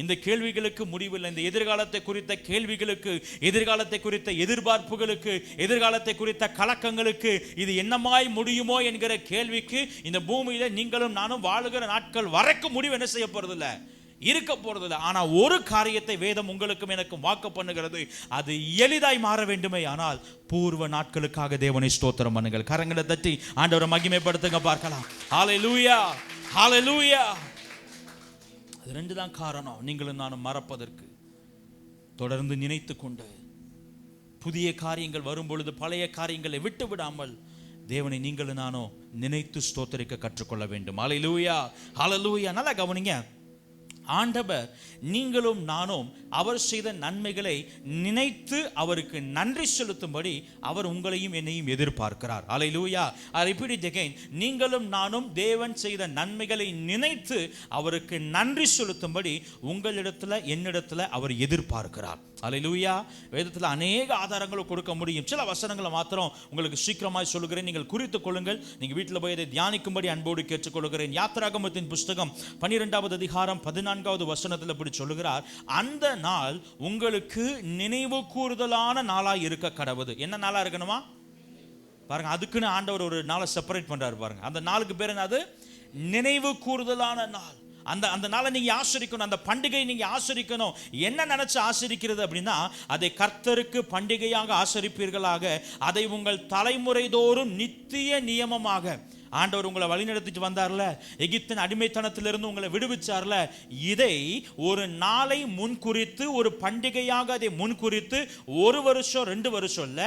இந்த கேள்விகளுக்கு முடிவில்லை. இந்த எதிர்காலத்தை குறித்த கேள்விகளுக்கு, எதிர்காலத்தை குறித்த எதிர்பார்ப்புகளுக்கு, எதிர்காலத்தை குறித்த கலக்கங்களுக்கு, இது என்னமாய் முடியுமோ என்கிற கேள்விக்கு இந்த பூமியில நீங்களும் நானும் வாழுகிற நாட்கள் வரைக்கும் முடிவு என்ன செய்ய போறதில்லை, இருக்க போறதில்லை. ஆனா ஒரு காரியத்தை வேதம் உங்களுக்கும் எனக்கும் வாக்கு பண்ணுகிறது, அது எளிதாய் மாற வேண்டுமே ஆனால் பூர்வ நாட்களுக்காக தேவனை ஸ்தோத்திரம் பண்ணுங்கள். கரங்களை தட்டி ஆண்டவரை மகிமைப்படுத்துங்க பார்க்கலாம். ஹல்லேலூயா, ஹல்லேலூயா. அது ரெண்டு தான் காரணம், நீங்களும் நானும் மறப்பதற்கு. தொடர்ந்து நினைத்து கொண்டு புதிய காரியங்கள் வரும் பொழுது பழைய காரியங்களை விட்டு விடாமல் தேவனை நீங்களும் நானும் நினைத்து ஸ்தோத்திரிக்க கற்றுக்கொள்ள வேண்டும். ஹல்லேலூயா, ஹல்லேலூயா. நல்லா கவனிங்க. ஆண்டவர் நீங்களும் நானும் அவர் செய்த நன்மைகளை நினைத்து அவருக்கு நன்றி செலுத்தும்படி அவர் உங்களையும் என்னையும் எதிர்பார்க்கிறார். ஹல்லேலூயா. I repeat it again. நீங்களும் நானும் தேவன் செய்த நன்மைகளை நினைத்து அவருக்கு நன்றி செலுத்தும்படி உங்களிடத்துல என்னிடத்துல அவர் எதிர்பார்க்கிறார். ஹல்லேலூயா. வேதத்தில் அநேக ஆதாரங்களை கொடுக்க முடியும். சில வசனங்களை மாத்திரம் உங்களுக்கு சீக்கிரமாய் சொல்லுகிறேன், நீங்கள் குறித்துக் கொள்ளுங்கள். நீங்கள் வீட்டில் போய் அதை தியானிக்கும்படி அன்போடு கேட்டுக்கொள்கிறேன். யாத்திராகமத்தின் புஸ்தகம் 12வது அதிகாரம் 14வது வசனத்தில் இப்படி சொல்லுகிறார், அந்த நாள் உங்களுக்கு நினைவு கூறுதலான நாளாய் இருக்க கடவுது. என்ன நாளா இருக்கணுமா பாருங்க, அதுக்குன்னு ஆண்டவர் ஒரு நாளை செப்பரேட் பண்றாரு பாருங்க. அந்த நாளுக்கு பேர் என்னது? நினைவு கூறுதலான நாள். அந்த நாளை நீங்க ஆசரிக்கணும், அந்த பண்டிகையை நீங்க ஆசரிக்கணும். என்ன நினைச்சு ஆசரிக்கிறது அப்படின்னா, அதை கர்த்தருக்கு பண்டிகையாக ஆசரிப்பீர்களாக, அதை உங்கள் தலைமுறை தோறும் நித்திய நியமமாக. ஆண்டவர் உங்களை வழிநடத்திட்டு வந்தார்ல, எகிப்தின் அடிமைத்தனத்திலிருந்து உங்களை விடுவிச்சார்ல, இதை ஒரு நாளை முன்குறித்து, ஒரு பண்டிகையாக அதை முன்குறித்து, 1 வருஷம் 2 வருஷம் இல்ல,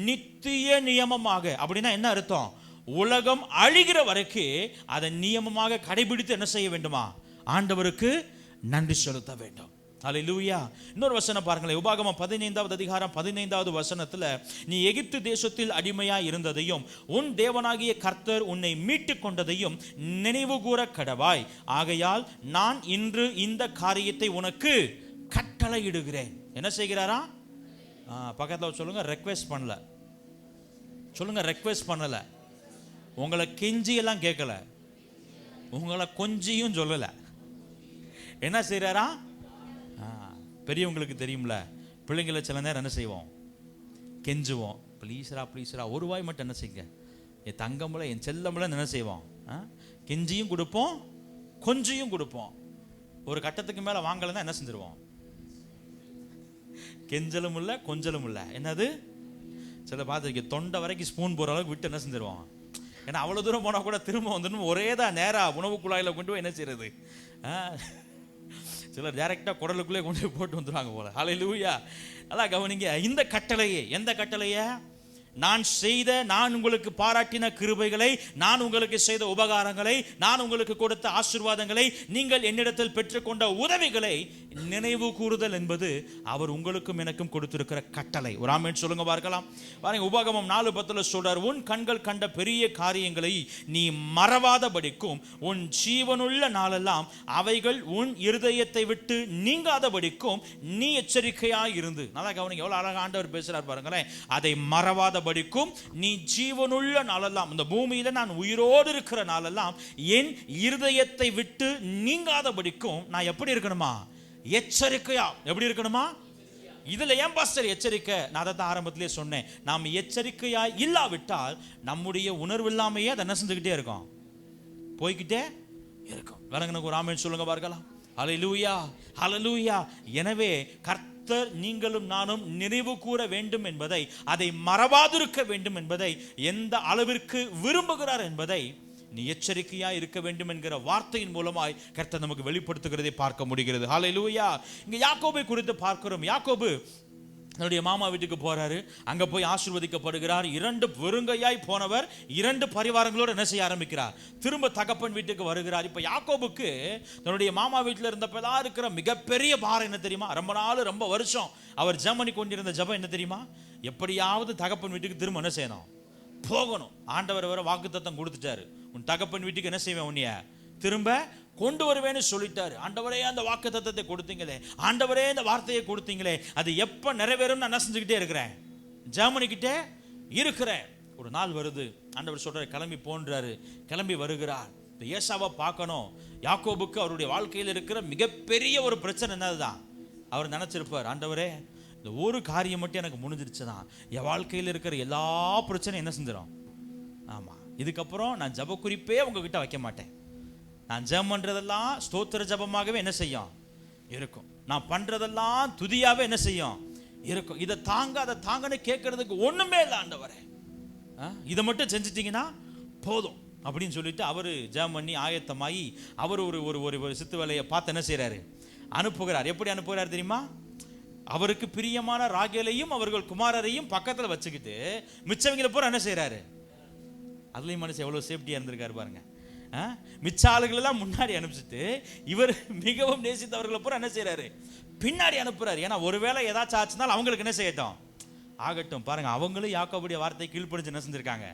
நித்திய நியமமாக. அப்படின்னா என்ன அர்த்தம்? உலகம் அழிகிற வரைக்கும் அதை நியமமாக கடைபிடித்து என்ன செய்ய வேண்டுமா? ஆண்டவருக்கு நன்றி செலுத்த வேண்டும். ஹல்லேலூயா. இன்னொரு வசனம் பாருங்களேன். உபாகமம் 15வது அதிகாரம் 15வது வசனத்துல, நீ எகிப்து தேசத்தில் அடிமையாய் இருந்ததையும் உன் தேவனாகிய கர்த்தர் உன்னை மீட்டு கொண்டதையும் நினைவு கூற கடவாய். ஆகையால் நான் இன்று இந்த காரியத்தை உனக்கு கட்டளையிடுகிறேன். என்ன செய்கிறாரா? பக்கத்தில் சொல்லுங்க, ரெக்வெஸ்ட் பண்ணல. சொல்லுங்க, ரெக்வெஸ்ட் பண்ணல. உங்களை கெஞ்சி எல்லாம் கேட்கல, உங்களை கொஞ்சியும் சொல்லல. என்ன செய்யறாரா? பெரியவங்களுக்கு தெரியும்ல, பிள்ளைங்களை சில நேரம் என்ன செய்வோம்? கெஞ்சுவோம். ப்ளீஸ்ரா ப்ளீஸ்ரா, ஒரு வாய் மட்டும் என்ன செய்யுங்க, என் தங்கம்ல என் செல்லம்ல என்ன செய்வோம்? கெஞ்சியும் கொடுப்போம், கொஞ்சியும் கொடுப்போம். ஒரு கட்டத்துக்கு மேல வாங்கலன்னா என்ன செஞ்சிருவோம்? கெஞ்சலும் இல்லை கொஞ்சலும் இல்லை. என்னது? சில பார்த்துருக்கு, தொண்டை வரைக்கும் ஸ்பூன் போற அளவுக்கு விட்டு என்ன செஞ்சிருவோம்? ஏன்னா அவ்வளோ தூரம் போனால் கூட திரும்ப வந்துடும், ஒரே தான் நேராக உணவு குழாயில் கொண்டு போய் என்ன செய்யறது? சிலர் டைரெக்டாக குடலுக்குள்ளே கொண்டு போய் போட்டு வந்துடுவாங்க போல. ஹல்லேலூயா. நல்லா கவனிங்க. இந்த கட்டளையே, எந்த கட்டளையை? நான் உங்களுக்கு பாராட்டின கிருபைகளை, நான் உங்களுக்கு செய்த உபகாரங்களை, நான் உங்களுக்கு கொடுத்த ஆசீர்வாதங்களை, நீங்கள் என்னிடத்தில் பெற்றுக்கொண்ட உதவிகளை நினைவு கூறுதல் என்பது அவர் உங்களுக்கும் எனக்கும் கொடுத்திருக்கிற கட்டளை. ஒரு ஆமென் சொல்லுங்க பார்க்கலாம். பாருங்க, உபாகமம் 4:10 சொல்றார், உன் கண்கள் கண்ட பெரிய காரியங்களை நீ மறவாதபடிக்கும் உன் ஜீவனுள்ள நாளெல்லாம் அவைகள் உன் இருதயத்தை விட்டு நீங்காதபடிக்கும் நீ எச்சரிக்கையாய் இருந்து. நல்லா கவனிங்க, எவ்வளவு அழகா ஆண்டவர் பேசுறார் பாருங்களேன். அதை மறவாத படிக்கும் நீ ஜீவனுள்ள நாளெல்லாம், இந்த பூமியில நான் உயிரோடு இருக்கிற நாளெல்லாம் என் இருதயத்தை விட்டு நீங்காத படிக்கும் நான் எப்படி இருக்கணுமா? எச்சரிக்கையா. எப்படி இருக்கணுமா? இதுல ஏன் பாஸ்டர் எச்சரிக்கை? நான் அதை தான் ஆரம்பத்திலே சொன்னேன். நாம் எச்சரிக்கையா இல்லாவிட்டால் நம்முடைய உணர்வு இல்லாமையே அதை என்ன செஞ்சுக்கிட்டே இருக்கோம், போய்கிட்டே இருக்கும். விளங்குனக்கு ஒரு ஆமென் சொல்லுங்க பார்க்கலாம். ஹல்லேலூயா, ஹல்லேலூயா. எனவே நீங்களும் நானும் நினைவு கூற வேண்டும் என்பதை, அதை மறவாதிருக்க வேண்டும் என்பதை, எந்த அளவிற்கு விரும்புகிறார் என்பதை நீ எச்சரிக்கையா இருக்க வேண்டும் என்கிற வார்த்தையின் மூலமாய் கர்த்தர் நமக்கு வெளிப்படுத்துகிறதை பார்க்க முடிகிறது. ஹல்லேலூயா. இங்க யாக்கோபை குறித்து பார்க்கிறோம். யாக்கோபு தன்னுடைய மாமா வீட்டுக்கு போறாரு. அங்க போய் ஆசீர்வதிக்கப்படுகிறார். 2 வெறுங்கையாய் போனவர் 2 பரிவாரங்களோடு என்ன செய்ய ஆரம்பிக்கிறார்? திரும்ப தகப்பன் வீட்டுக்கு வருகிறார். இப்ப யாக்கோபுக்கு தன்னுடைய மாமா வீட்டில் இருந்தப்பதான் இருக்கிற மிகப்பெரிய பாரம் என்ன தெரியுமா? ரொம்ப வருஷம் அவர் ஜெபம் பண்ணி கொண்டிருந்த ஜெபம் என்ன தெரியுமா? எப்படியாவது தகப்பன் வீட்டுக்கு திரும்ப என்ன செய்யணும், போகணும். ஆண்டவர் வர வாக்குத்தத்தம் கொடுத்துட்டாரு, உன் தகப்பன் வீட்டுக்கு என்ன செய்வேன், உன்னைய திரும்ப கொண்டு வருவேன்னு சொல்லிட்டாரு. ஆண்டவரே அந்த வாக்குத்தத்தத்தை கொடுத்தீங்களே, ஆண்டவரே இந்த வார்த்தையை கொடுத்தீங்களே, அது எப்ப நிறைவேறும் நான் செஞ்சுக்கிட்டே இருக்கிறேன், ஜெர்மனிக்கிட்டே இருக்கிறேன். ஒரு நாள் வருது, ஆண்டவர் சொல்றாரு கிளம்பி போன்றாரு. கிளம்பி வருகிறார். இந்த ஏசாவை பார்க்கணும். யாக்கோபுக்கு அவருடைய வாழ்க்கையில் இருக்கிற மிகப்பெரிய ஒரு பிரச்சனை என்னதுதான்? அவர் நினைச்சிருப்பார், ஆண்டவரே இந்த ஒரு காரியம் மட்டும் எனக்கு முடிஞ்சிருச்சுதான் என் வாழ்க்கையில் இருக்கிற எல்லா பிரச்சனையும் என்ன செஞ்சிடும். ஆமா, இதுக்கப்புறம் நான் ஜப குறிப்பே உங்ககிட்ட வைக்க மாட்டேன். நான் ஜெபம் பண்றதெல்லாம் ஸ்தோத்திர ஜபமாகவே என்ன செய்யும் இருக்கும். நான் பண்றதெல்லாம் துதியாவே என்ன செய்யும் இருக்கும். இதை தாங்க அதை தாங்கன்னு கேட்கறதுக்கு ஒண்ணுமே இல்லை ஆண்டவரே, இதை மட்டும் செஞ்சிட்டீங்கன்னா போதும் அப்படின்னு சொல்லிட்டு அவரு ஜெபம் பண்ணி ஆயத்தமாகி அவர் ஒரு சித்து வேலையை பார்த்து என்ன செய்யறாரு, அனுப்புகிறார். எப்படி அனுப்புகிறார் தெரியுமா? அவருக்கு பிரியமான ராகேலையும் அவர்கள் குமாரரையும் பக்கத்துல வச்சுக்கிட்டு மிச்சவங்களை பூரா என்ன செய்யறாரு, அதுலயும் மனுஷன் எவ்வளவு சேஃப்டியா இருந்திருக்காரு பாருங்க. மிச்ச ஆளுகள் எல்லாம் முன்னாடி அனுப்பிச்சுட்டு இவர் மிகவும் நேசித்தவர்களை பூரா என்ன செய்யறாரு, பின்னாடி அனுப்புறாரு. ஏன்னா ஒருவேளை ஏதாச்சும் ஆச்சுனாலும் அவங்களுக்கு என்ன செய்யட்டும், ஆகட்டும். பாருங்க, அவங்களும் யாக்கோபுடைய வார்த்தை கீழ்ப்படிஞ்சு என்ன செஞ்சிருக்காங்க,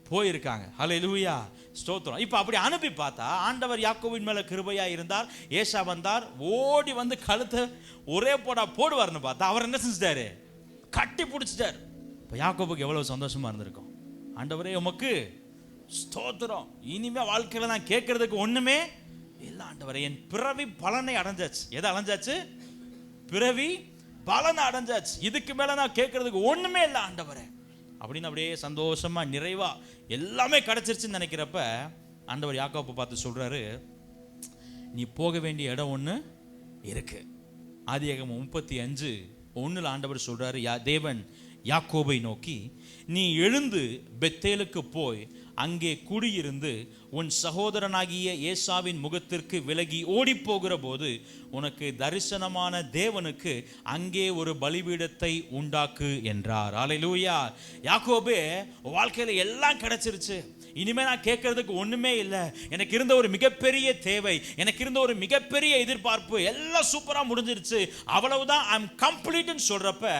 போயிருக்காங்க. ஹல்லேலூயா, ஸ்தோத்திரம். இப்ப அப்படி அனுப்பி பார்த்தா ஆண்டவர் யாக்கோபின் மேல கிருபையா இருந்தார். ஏசா வந்தார், ஓடி வந்து கழுத்தை ஒரே போடுவார்னு பார்த்தா அவர் என்ன செஞ்சிட்டாரு, கட்டி பிடிச்சிட்டாரு. இப்ப யாக்கோபுக்கு எவ்வளவு சந்தோஷமா இருந்திருக்கும். ஆண்டவரே உமக்கு ஸ்தோத்திரம், இனிமே வாழ்க்கையில நான் கேட்கறதுக்கு ஒண்ணுமே இல்ல ஆண்டவரே, என் பிறவி பலனை அடைஞ்சாச்சு. எதை அடைஞ்சாச்சு? பிறவி பலனை அடைஞ்சாச்சு. இதுக்கு மேல நான் கேட்கறதுக்கு ஒண்ணுமே இல்லை ஆண்டவரே அப்படின்னு அப்படியே சந்தோஷமா நிறைவா எல்லாமே கிடைச்சிருச்சுன்னு நினைக்கிறப்ப ஆண்டவர் யாக்கோபை பார்த்து சொல்றாரு, நீ போக வேண்டிய இடம் ஒண்ணு இருக்கு. ஆதியாகமம் 35:1 ஆண்டவர் சொல்றாரு, தேவன் யாக்கோபை நோக்கி, நீ எழுந்து பெத்தேலுக்கு போய் அங்கே குடியிருந்து உன் சகோதரனாகிய ஏசாவின் முகத்திற்கு விலகி ஓடி போகிற போது உனக்கு தரிசனமான தேவனுக்கு அங்கே ஒரு பலிபீடத்தை உண்டாக்கு என்றார். அல்லேலூயா. யாக்கோபே, வாழ்க்கையில எல்லாம் கிடைச்சிருச்சு, இனிமே நான் கேட்கறதுக்கு ஒண்ணுமே இல்லை. எனக்கு இருந்த ஒரு மிகப்பெரிய தேவை, எனக்கு இருந்த ஒரு மிகப்பெரிய எதிர்பார்ப்பு எல்லாம் சூப்பரா முடிஞ்சிருச்சு, அவ்வளவுதான், ஐ அம் கம்ப்ளீட்னு சொல்றப்ப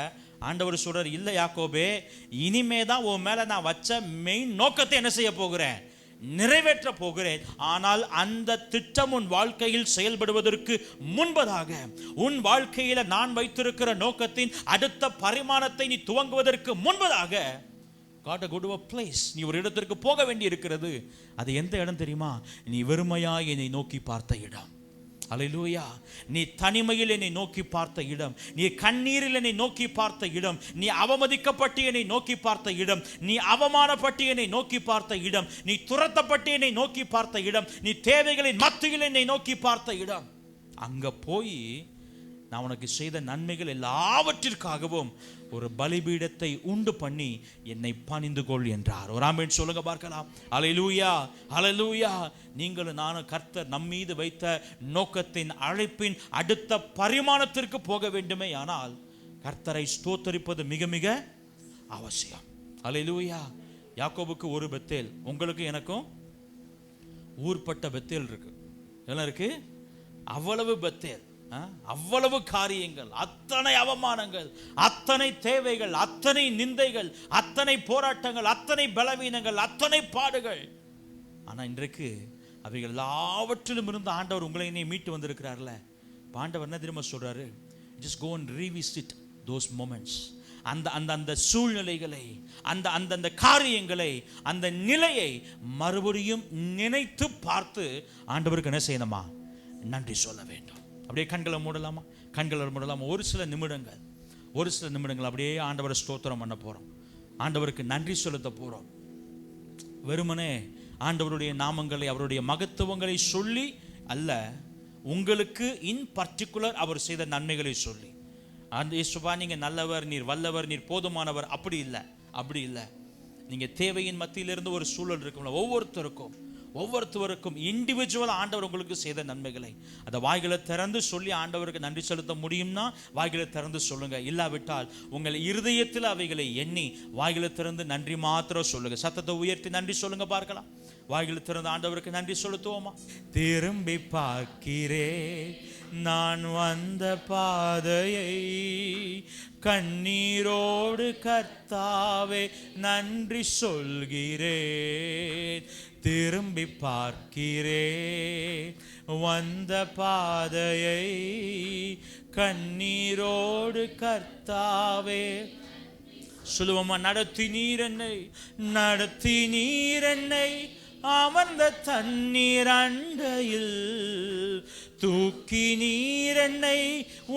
ஆண்டவர் சொல்றார், இல்ல யாக்கோபே, இனிமே தான் உன் மேல நான் வச்ச மெயின் நோக்கத்தை என்ன செய்ய போகிறேன், நிறைவேற்ற போகிறேன். ஆனால் அந்த திட்டம் உன் வாழ்க்கையில் செயல்படுவதற்கு முன்பதாக, உன் வாழ்க்கையில நான் வைத்திருக்கிற நோக்கத்தின் அடுத்த பரிமாணத்தை நீ துவங்குவதற்கு முன்பதாக, God to go to a place, நீ ஒரு இடத்திற்கு போக வேண்டி இருக்கிறது. அது எந்த இடம் தெரியுமா? நீ வெறுமையாய் என்னை நோக்கி பார்த்த இடம். அல்லேலூயா. நீ தனிமையில் என்னை நோக்கி பார்த்த இடம், நீ கண்ணீரில் என்னை நோக்கி பார்த்த இடம், நீ அவமதிக்கப்பட்டு என்னை நோக்கி பார்த்த இடம், நீ அவமானப்பட்டு என்னை நோக்கி பார்த்த இடம், நீ துரத்தப்பட்டு என்னை நோக்கி பார்த்த இடம், நீ தேவைகளின் மத்தியில் என்னை நோக்கி பார்த்த இடம். அங்க போய் நான் உனக்கு செய்த நன்மைகள் எல்லாவற்றிற்காகவும் ஒரு பலிபீடத்தை உண்டு பண்ணி என்னை பணிந்து கொள் என்றார். ஒரு ஆமென் சொல்லுங்க பார்க்கலாம். அல்லேலூயா, அல்லேலூயா. நீங்களும் நானும் கர்த்தர் நம்மீது வைத்த நோக்கத்தின் அழைப்பின் அடுத்த பரிமாணத்திற்கு போக வேண்டுமே ஆனால் கர்த்தரை ஸ்தோத்தரிப்பது மிக மிக அவசியம். அல்லேலூயா. யாக்கோபுக்கு ஒரு பெத்தேல், உங்களுக்கு எனக்கும் ஊர்பட்ட பெத்தேல் இருக்கு. எல்லாம் இருக்கு. அவ்வளவு பெத்தேல், அவ்வளவு காரியங்கள், அத்தனை அவமானங்கள், அத்தனை தேவைகள், அத்தனை நிந்தைகள், அத்தனை போராட்டங்கள், அத்தனை பலவீனங்கள், அத்தனை பாடுகள். ஆனா இன்றைக்கு அவைகள் எல்லாவற்றிலும் இருந்து ஆண்டவர் உங்களை மீட்டு வந்திருக்கிறார்ல. ஆண்டவர் என்ன தெரியுமா சொல்றாரு? just go and revisit those moments. அந்த சூழ்நிலைகளை, அந்த காரியங்களை, அந்த நிலையை மறுபடியும் நினைத்து பார்த்து ஆண்டவருக்கு என்ன செய்யணுமா? நன்றி சொல்ல வேண்டும். அப்படியே கண்களை மூடலாமா? கண்களை மூடலாமா? ஒரு சில நிமிடங்கள் அப்படியே ஆண்டவரை ஸ்தோத்திரம் பண்ண போறோம். ஆண்டவருக்கு நன்றி செலுத்த போறோம். வெறுமனே ஆண்டவருடைய நாமங்களை, அவருடைய மகத்துவங்களை சொல்லி அல்ல, உங்களுக்கு இன் பர்டிகுலர் அவர் செய்த நன்மைகளை சொல்லி, அந்த இயேசுவா நீங்க நல்லவர், நீர் வல்லவர், நீர் போதுமானவர், அப்படி இல்லை. நீங்க தேவையின் மத்தியிலிருந்து ஒரு சூழல் இருக்கும்ல, ஒவ்வொருத்தருக்கும் இண்டிவிஜுவல் ஆண்டவர் உங்களுக்கு செய்த நன்மைகளை அதை வாய்களை திறந்து சொல்லி ஆண்டவருக்கு நன்றி செலுத்த முடியும்னா வாய்களை திறந்து சொல்லுங்க. இல்லாவிட்டால் உங்கள் இருதயத்தில் அவைகளை எண்ணி வாய்களை திறந்து நன்றி மாத்திரம் சொல்லுங்க. சத்தத்தை உயர்த்தி நன்றி சொல்லுங்க பார்க்கலாம். வாய்களை திறந்து ஆண்டவருக்கு நன்றி செலுத்துவோமா? திரும்பி பார்க்கிறேன் நான் வந்த பாதையை, கண்ணீரோடு கர்த்தாவே நன்றி சொல்கிறேன். திரும்பி பார்க்கிறேன் வந்த பாதையை, கண்ணீரோடு கர்த்தாவே சொல்லுவோமா? நடத்தி நீர் என்னை அமர்ந்த தண்ணீர் அண்டையில், தூக்கி நீர் என்னை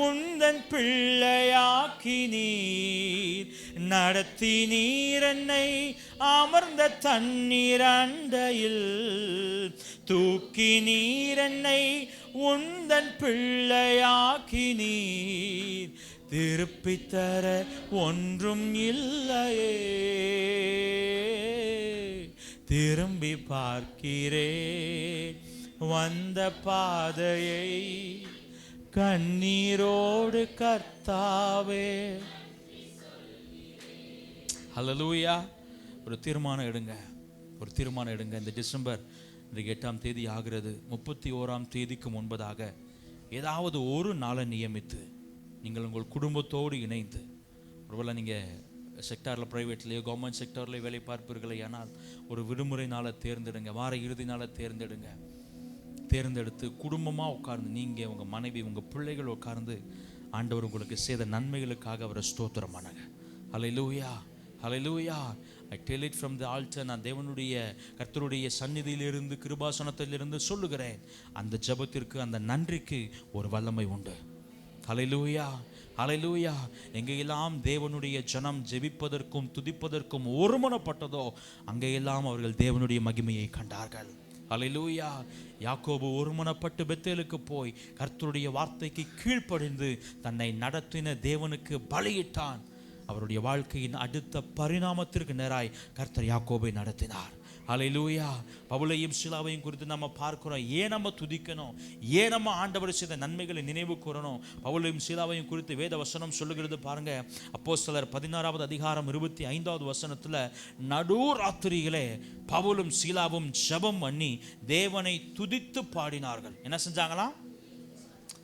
உந்தன் பிள்ளையாக்கி நீர். நடத்தி நீர் என்னை அமர்ந்த தண்ணீர் அண்டையில், தூக்கி நீர் என்னை உந்தன் பிள்ளையாக்கி நீர். திருப்பித் தர ஒன்றும் இல்லையே, திரும்பி பார்க்கிறேன் வந்த பாதையை, கண்ணீரோடு கர்த்தாவே. ஹல்லேலூயா. ஒரு தீர்மானம் எடுங்க. இந்த டிசம்பர் 8ஆம் தேதி ஆகிறது. 31ஆம் தேதிக்கு முன்பதாக ஏதாவது ஒரு நாளை நியமித்து நீங்கள் உங்கள் குடும்பத்தோடு இணைந்து, ஒருவேளை நீங்கள் செக்டாரில், ப்ரைவேட்லேயோ கவர்மெண்ட் செக்டார்லேயோ வேலை பார்ப்பீர்களே, ஆனால் ஒரு விடுமுறை நாளை தேர்ந்தெடுங்க, வார இறுதி நாளை தேர்ந்தெடுத்து குடும்பமாக உட்கார்ந்து, நீங்கள், உங்கள் மனைவி, உங்கள் பிள்ளைகள் உட்கார்ந்து ஆண்டவர் உங்களுக்கு செய்த நன்மைகளுக்காக அவரை ஸ்தோத்திரம் பண்ணுங்க. ஹல்லேலூயா, ஹல்லேலூயா. I tell it from the altar. நான் தேவனுடைய கர்த்தருடைய சந்நிதியிலிருந்து, கிருபாசனத்திலிருந்து சொல்லுகிறேன். அந்த ஜெபத்திற்கு, அந்த நன்றிக்கு ஒரு வல்லமை உண்டு. ஹல்லேலூயா, ஹல்லேலூயா. எங்கெல்லாம் தேவனுடைய ஜனம் ஜெபிப்பதற்கும் துதிப்பதற்கும் ஒருமனப்பட்டதோ அங்கெல்லாம் அவர்கள் தேவனுடைய மகிமையை கண்டார்கள். ஹல்லேலூயா. யாக்கோபு ஒருமனப்பட்டு பெத்தேலுக்கு போய் கர்த்தருடைய வார்த்தைக்கு கீழ்ப்படிந்து தன்னை நடத்தின தேவனுக்கு பலியிட்டான். அவருடைய வாழ்க்கையின் அடுத்த பரிணாமத்திற்கு நேராய் கர்த்தர் யாக்கோபை நடத்தினார். ஹல்லேலூயா. பவுலையும் சீலாவையும் குறித்து நம்ம பார்க்கிறோம். ஏன் நம்ம துதிக்கணும்? ஏன் நம்ம ஆண்டவர் செய்த நன்மைகளை நினைவு கூறணும்? பவுலையும் சீலாவையும் குறித்து வேத வசனம் சொல்லுகிறது பாருங்க. அப்போஸ்தலர் 16வது அதிகாரம் 25வது வசனத்துல, நடுராத்திரியிலே பவுலும் சீலாவும் ஜெபம் பண்ணி தேவனை துதித்து பாடினார்கள். என்ன செஞ்சாங்களாம்?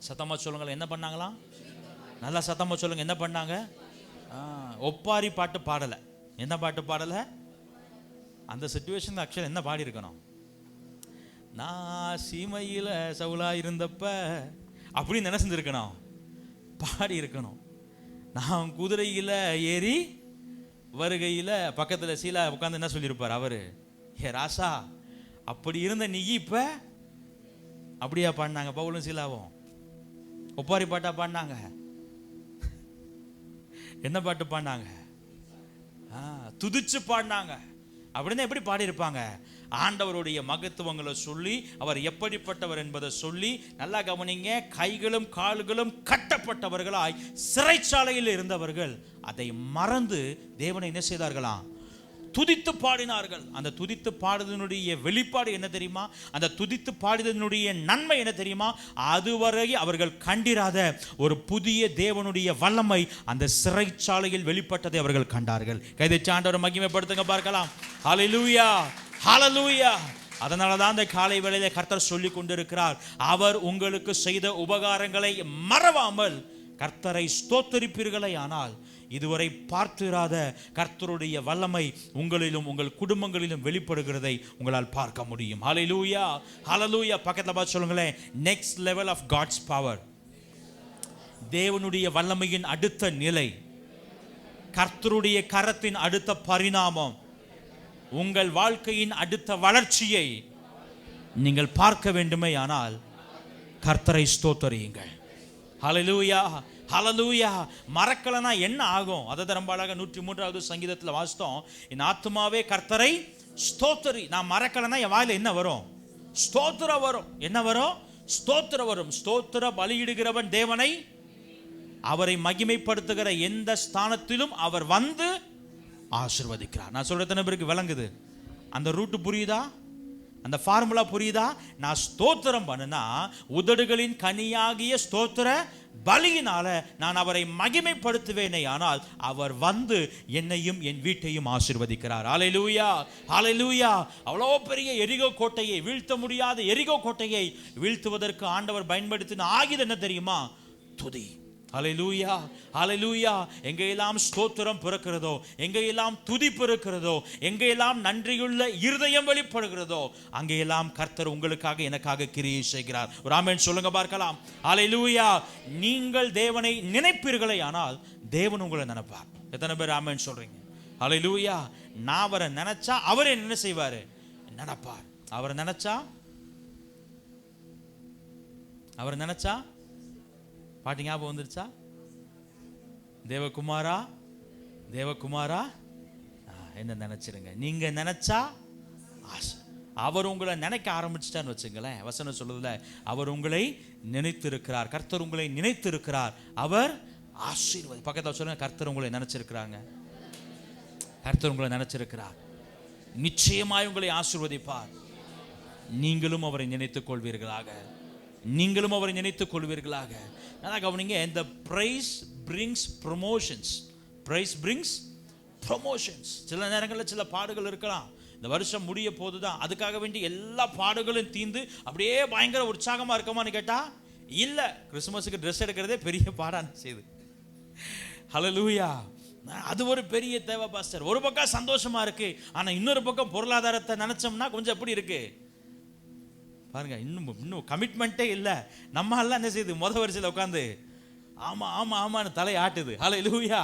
சத்தமா சொல்லுங்களேன், என்ன பண்ணாங்களாம்? நல்லா சத்தமா சொல்லுங்க, என்ன பண்ணாங்க? ஒப்பாரி பாட்டு பாடலை. என்ன பாட்டு பாடலை? அந்த சிச்சுவேஷன் ஆக்சுவலாக என்ன பாடி இருக்கணும்? நான் சீமையில் சவுலா இருந்தப்ப அப்படின்னு என்ன செஞ்சிருக்கணும்? பாடி இருக்கணும். நான் குதிரையில் ஏறி வருகையில் பக்கத்தில் சீலா உட்காந்து என்ன சொல்லியிருப்பார் அவரு? ஏ ராசா, அப்படி இருந்த நீ இப்ப அப்படியா பாடினாங்க? பவுலும் சீலாவும் ஒப்பாரி பாட்டா பாடினாங்க? என்ன பாட்டு பாடினாங்க? துதிச்சு பாடினாங்க. அப்படின்னு எப்படி பாடியிருப்பாங்க? ஆண்டவருடைய மகத்துவங்களை சொல்லி, அவர் எப்படிப்பட்டவர் என்பதை சொல்லி. நல்லா கவனிங்க. கைகளும் கால்களும் கட்டப்பட்டவர்களாய் சிறைச்சாலையில் இருந்தவர்கள் அதை மறந்து தேவனை என்ன செய்தார்களாம்? துதித்து பாடினார்கள். அந்த துதித்து பாடுதனுடைய வெளிப்பாடு என்ன தெரியுமா? அந்த துதித்து பாடுதனுடைய நன்மை என்ன தெரியுமா? அதுவரை அவர்கள் கண்டிராத ஒரு புதிய தேவனுடைய வல்லமை அந்த சிறைச்சாலையில் வெளிப்பட்டதை அவர்கள் கண்டார்கள். கைதட்டி ஆண்டவரை மகிமைப்படுத்துங்க பார்க்கலாம். ஹல்லேலூயா, ஹல்லேலூயா. அதனாலதான் அந்த காலை வேளையிலே கர்த்தர் சொல்லி கொண்டிருக்கிறார், அவர் உங்களுக்கு செய்த உபகாரங்களை மறவாமல் கர்த்தரை ஸ்தோத்தரிப்பீர்களே ஆனால் இதுவரை பார்த்திராத கர்த்தருடைய வல்லமை உங்களிலும் உங்கள் குடும்பங்களிலும் வெளிப்படுகிறதை உங்களால் பார்க்க முடியும். ஹல்லேலூயா, ஹல்லேலூயா. பக்கத்துல பார்த்து சொல்லுங்களேன், next level of God's power. தேவனுடைய வல்லமையின் அடுத்த நிலை, கர்த்தருடைய கரத்தின் அடுத்த பரிணாமம், உங்கள் வாழ்க்கையின் அடுத்த வளர்ச்சியை நீங்கள் பார்க்க வேண்டுமே ஆனால் கர்த்தரை ஸ்தோத்தரியுங்கள். ஹல்லேலூயா, ஹல்லேலூயா. மறக்கலனா என்ன ஆகும்? அதை ரொம்ப அழகாக 103வது சங்கீதத்தில் வாசித்தோம். என் ஆத்துமாவே கர்த்தரை ஸ்தோத்தரி. நான் மறக்கலனா என் வாயில என்ன வரும்? ஸ்தோத்திரம் வரும். என்ன வரும்? ஸ்தோத்திரம் வரும். ஸ்தோத்திர பலியிடுகிறவன் தேவனை, அவரை மகிமைப்படுத்துகிற எந்த ஸ்தானத்திலும் அவர் வந்து ஆசீர்வதிக்கிறார். நான் சொல்ற எத்தனை பேருக்கு விளங்குது? அந்த ரூட் புரியுதா? அந்த ஃபார்முலா புரியுதா? நான் ஸ்தோத்திரம் பண்ணுனா உதடுகளின் கனியாகிய ஸ்தோத்திர பலியினால நான் அவரை மகிமைப்படுத்துவேனே ஆனால் அவர் வந்து என்னையும் என் வீட்டையும் ஆசீர்வதிக்கிறார். ஹல்லேலூயா, ஹல்லேலூயா. அவ்வளோ பெரிய எரிகோ கோட்டையை, வீழ்த்த முடியாத எரிகோ கோட்டையை வீழ்த்துவதற்கு ஆண்டவர் பயன்படுத்தின ஆயுதம் என்ன தெரியுமா? துதி. ஹல்லேலூயா, ஹல்லேலூயா. எங்கெல்லாம் ஸ்தோத்திரம் பிறக்கிறதோ, எங்கெல்லாம் துதி பிறக்கிறதோ, எங்கெல்லாம் நன்றியுள்ள இருதயம் வெளிப்படுகிறதோ, அங்கெல்லாம் கர்த்தர் உங்களுக்காக எனக்காக கிரியை செய்கிறார். ஒரு ஆமென் சொல்லுங்க பார்க்கலாம். ஹல்லேலூயா. நீங்கள் தேவனை நினைப்பீர்களே ஆனால் தேவன் உங்களை நினைப்பார். எத்தனை பேர் ஆமென் சொல்றீங்க? ஹல்லேலூயா. நான் அவரை நினைச்சா அவரே என்ன செய்வாரு? நினைப்பார். அவரை நினைச்சா பாட்டு ஞாபகம் வந்துருச்சா? தேவகுமாரா, தேவகுமாரா என்ன நினைச்சிருங்க. நீங்க நினைச்சா அவர் உங்களை நினைக்க ஆரம்பிச்சிட்டான்னு வச்சுங்களேன். வசனம் சொல்லுதுல, அவர் உங்களை நினைத்திருக்கிறார். கர்த்தர் உங்களை நினைத்திருக்கிறார். அவர் ஆசீர்வாதி. பக்கத்தில் சொல்லுங்க, கர்த்தர் உங்களை நினைச்சிருக்கிறாங்க. கர்த்தர் உங்களை நினைச்சிருக்கிறார். நிச்சயமாய் உங்களை ஆசீர்வதிப்பார். நீங்களும் அவரை நினைத்துக் கொள்வீர்களாக. நீங்களும் அவரை நினைத்துக் கொள்வீர்களாக. நல்லா கவனிங்க. இந்த prize brings promotions. Prize brings promotions. சில நேரங்களில் சில பாடுகள் இருக்கலாம். இந்த வருஷம் முடிய போதுதான், அதுக்காக வேண்டி எல்லா பாடுகளும் தீர்ந்து அப்படியே பயங்கர உற்சாகமா இருக்கமான்னு கேட்டா இல்ல. கிறிஸ்துமஸுக்கு ட்ரெஸ் எடுக்கிறதே பெரிய பாடான செய்து. ஹல்லேலூயா. அது ஒரு பெரிய தேவை பாஸ்டர். ஒரு பக்கம் சந்தோஷமா இருக்கு, ஆனா இன்னொரு பக்கம் பொருளாதாரத்தை நினைச்சோம்னா கொஞ்சம் எப்படி இருக்கு பாருங்க. இன்னும் கமிட்மெண்ட்டே இல்லை. நம்ம எல்லாம் என்ன செய்யுது? முத வரிசையில் உட்காந்து ஆமா ஆமா ஆமான்னு தலை ஆட்டுது. ஹல்லேலூயா.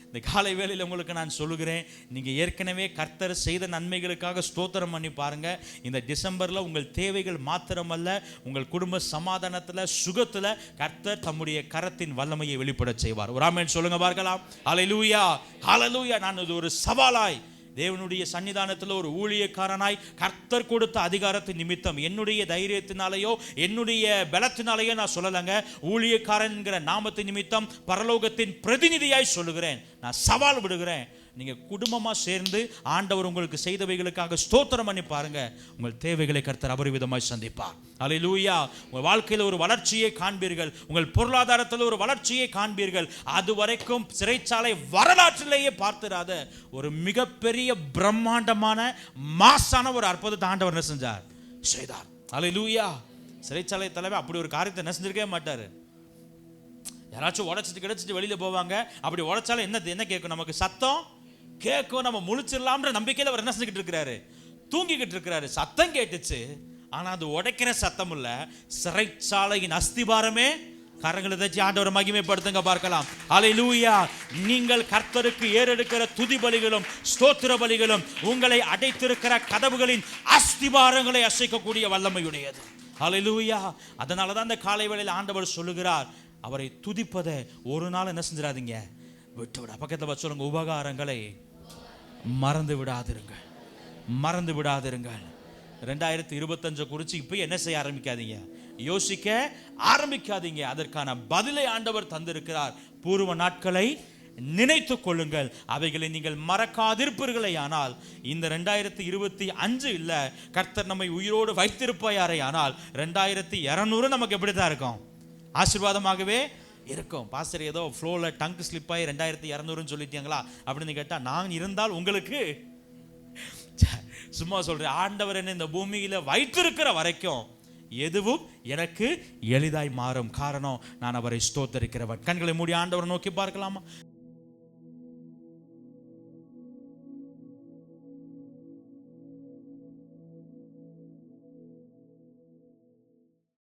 இந்த காலை வேளையில் உங்களுக்கு நான் சொல்லுகிறேன், நீங்கள் ஏற்கனவே கர்த்தர் செய்த நன்மைகளுக்காக ஸ்தோத்திரம் பண்ணி பாருங்க. இந்த டிசம்பரில் உங்கள் தேவைகள் மாத்திரமல்ல, உங்கள் குடும்ப சமாதானத்தில், சுகத்தில் கர்த்தர் தம்முடைய கரத்தின் வல்லமையை வெளிப்பட செய்வார். ஒரு ஆமென் சொல்லுங்க பார்க்கலாம். ஹல்லேலூயா, ஹல்லேலூயா. நான் இது ஒரு சவாலாய் தேவனுடைய சன்னிதானத்தில் ஒரு ஊழியக்காரனாய் கர்த்தர் கொடுத்த அதிகாரத்தின் நிமித்தம், என்னுடைய தைரியத்தினாலேயோ என்னுடைய பலத்தினாலேயோ நான் சொல்லலைங்க, ஊழியக்காரன்கிற நாமத்தின் நிமித்தம் பரலோகத்தின் பிரதிநிதியாய் சொல்லுகிறேன். நான் சவால் விடுகிறேன். நீங்க குடும்பமா சேர்ந்து ஆண்டவர் உங்களுக்கு செய்தவைகளுக்காக ஸ்தோத்திரம் பண்ணி பாருங்க. உங்கள் தேவைகளை கர்த்தர் அபரிவிதமாய் சந்திப்பார். ஹல்லேலூயா. உங்கள் வாழ்க்கையில் ஒரு வளர்ச்சியை காண்பீர்கள். உங்கள் பொருளாதாரத்தில் ஒரு வளர்ச்சியை காண்பீர்கள். அது வரைக்கும் சிறைச்சாலை வரலாற்றிலேயே பார்த்திராத ஒரு மிகப்பெரிய பிரம்மாண்டமான மாசான ஒரு அற்புதத்தை ஆண்டவர் என்ன செஞ்சார்? செய்தார். ஹல்லேலூயா. சிறைச்சாலை தலைவர் அப்படி ஒரு காரியத்தை என்ன செஞ்சிருக்கவே மாட்டாரு. யாராச்சும் உடைச்சிட்டு கிடைச்சிட்டு வெளியில போவாங்க. அப்படி உடைச்சாலும் என்ன கேட்கும்? நமக்கு சத்தம் கேட்கும். நம்ம முழிச்சிடலாம்ன்ற நம்பிக்கையில் அவர் என்ன செஞ்சுக்கிட்டு இருக்கிறாரு? தூங்கிக்கிட்டு இருக்கிறாரு. சத்தம் கேட்டுச்சு, ஆனா அது உடைக்கிற சத்தம் இல்ல, சிறைச்சாலையின் அஸ்திபாரமே. கரங்களை தட்டி ஆண்டவரை மகிமைப்படுத்துங்க பார்க்கலாம். ஹல்லேலூயா. நீங்கள் கர்த்தருக்கு ஏறெடுக்கிற துதி பலிகளும் ஸ்தோத்திர பலிகளும் உங்களை அடைத்திருக்கிற கதவுகளின் அஸ்திபாரங்களை அசைக்கக்கூடிய வல்லமையுடையது. ஹல்லேலூயா. அதனால தான் இந்த காலை வேளையில் ஆண்டவர் சொல்லுகிறார், அவரை துதிப்பதை ஒரு நாள் என்ன செஞ்சிடாதீங்க, விட்டு விட. பக்கத்தில் சொல்லுங்க, உபகாரங்களை மறந்து விடாதிருங்கள். மறந்து விடாதிருங்கள். 2025 குறித்து இப்போ என்ன செய்ய ஆரம்பிக்காதீங்க, யோசிக்க ஆரம்பிக்காதீங்க. அதற்கான பதிலை ஆண்டவர் தந்திருக்கிறார். பூர்வ நாட்களை நினைத்து கொள்ளுங்கள். அவைகளை நீங்கள் மறக்காதிருப்பீர்களே ஆனால் இந்த 2025 இல்ல, கர்த்தர் நம்மை உயிரோடு வைத்திருப்பாரே ஆனால் 2200 நமக்கு எப்படிதான் இருக்கும்? ஆசீர்வாதமாகவே இருக்கும். பாஸ்டர் ஏதோ ஃப்ளோல டங்க் ஸ்லிப் ஆகி 2200 சொல்லிட்டீங்களா அப்படின்னு கேட்டா, நான் இருந்தால் உங்களுக்கு சும்மா சொல்றேன். ஆண்டவர் என்ன இந்த பூமியில வைத்திருக்கிற வரைக்கும் எதுவும் எனக்கு எளிதாய் மாறும். காரணம், நான் அவரை ஸ்தோத்தரிக்கிறவர். கண்களை மூடி ஆண்டவரை நோக்கி பார்க்கலாமா?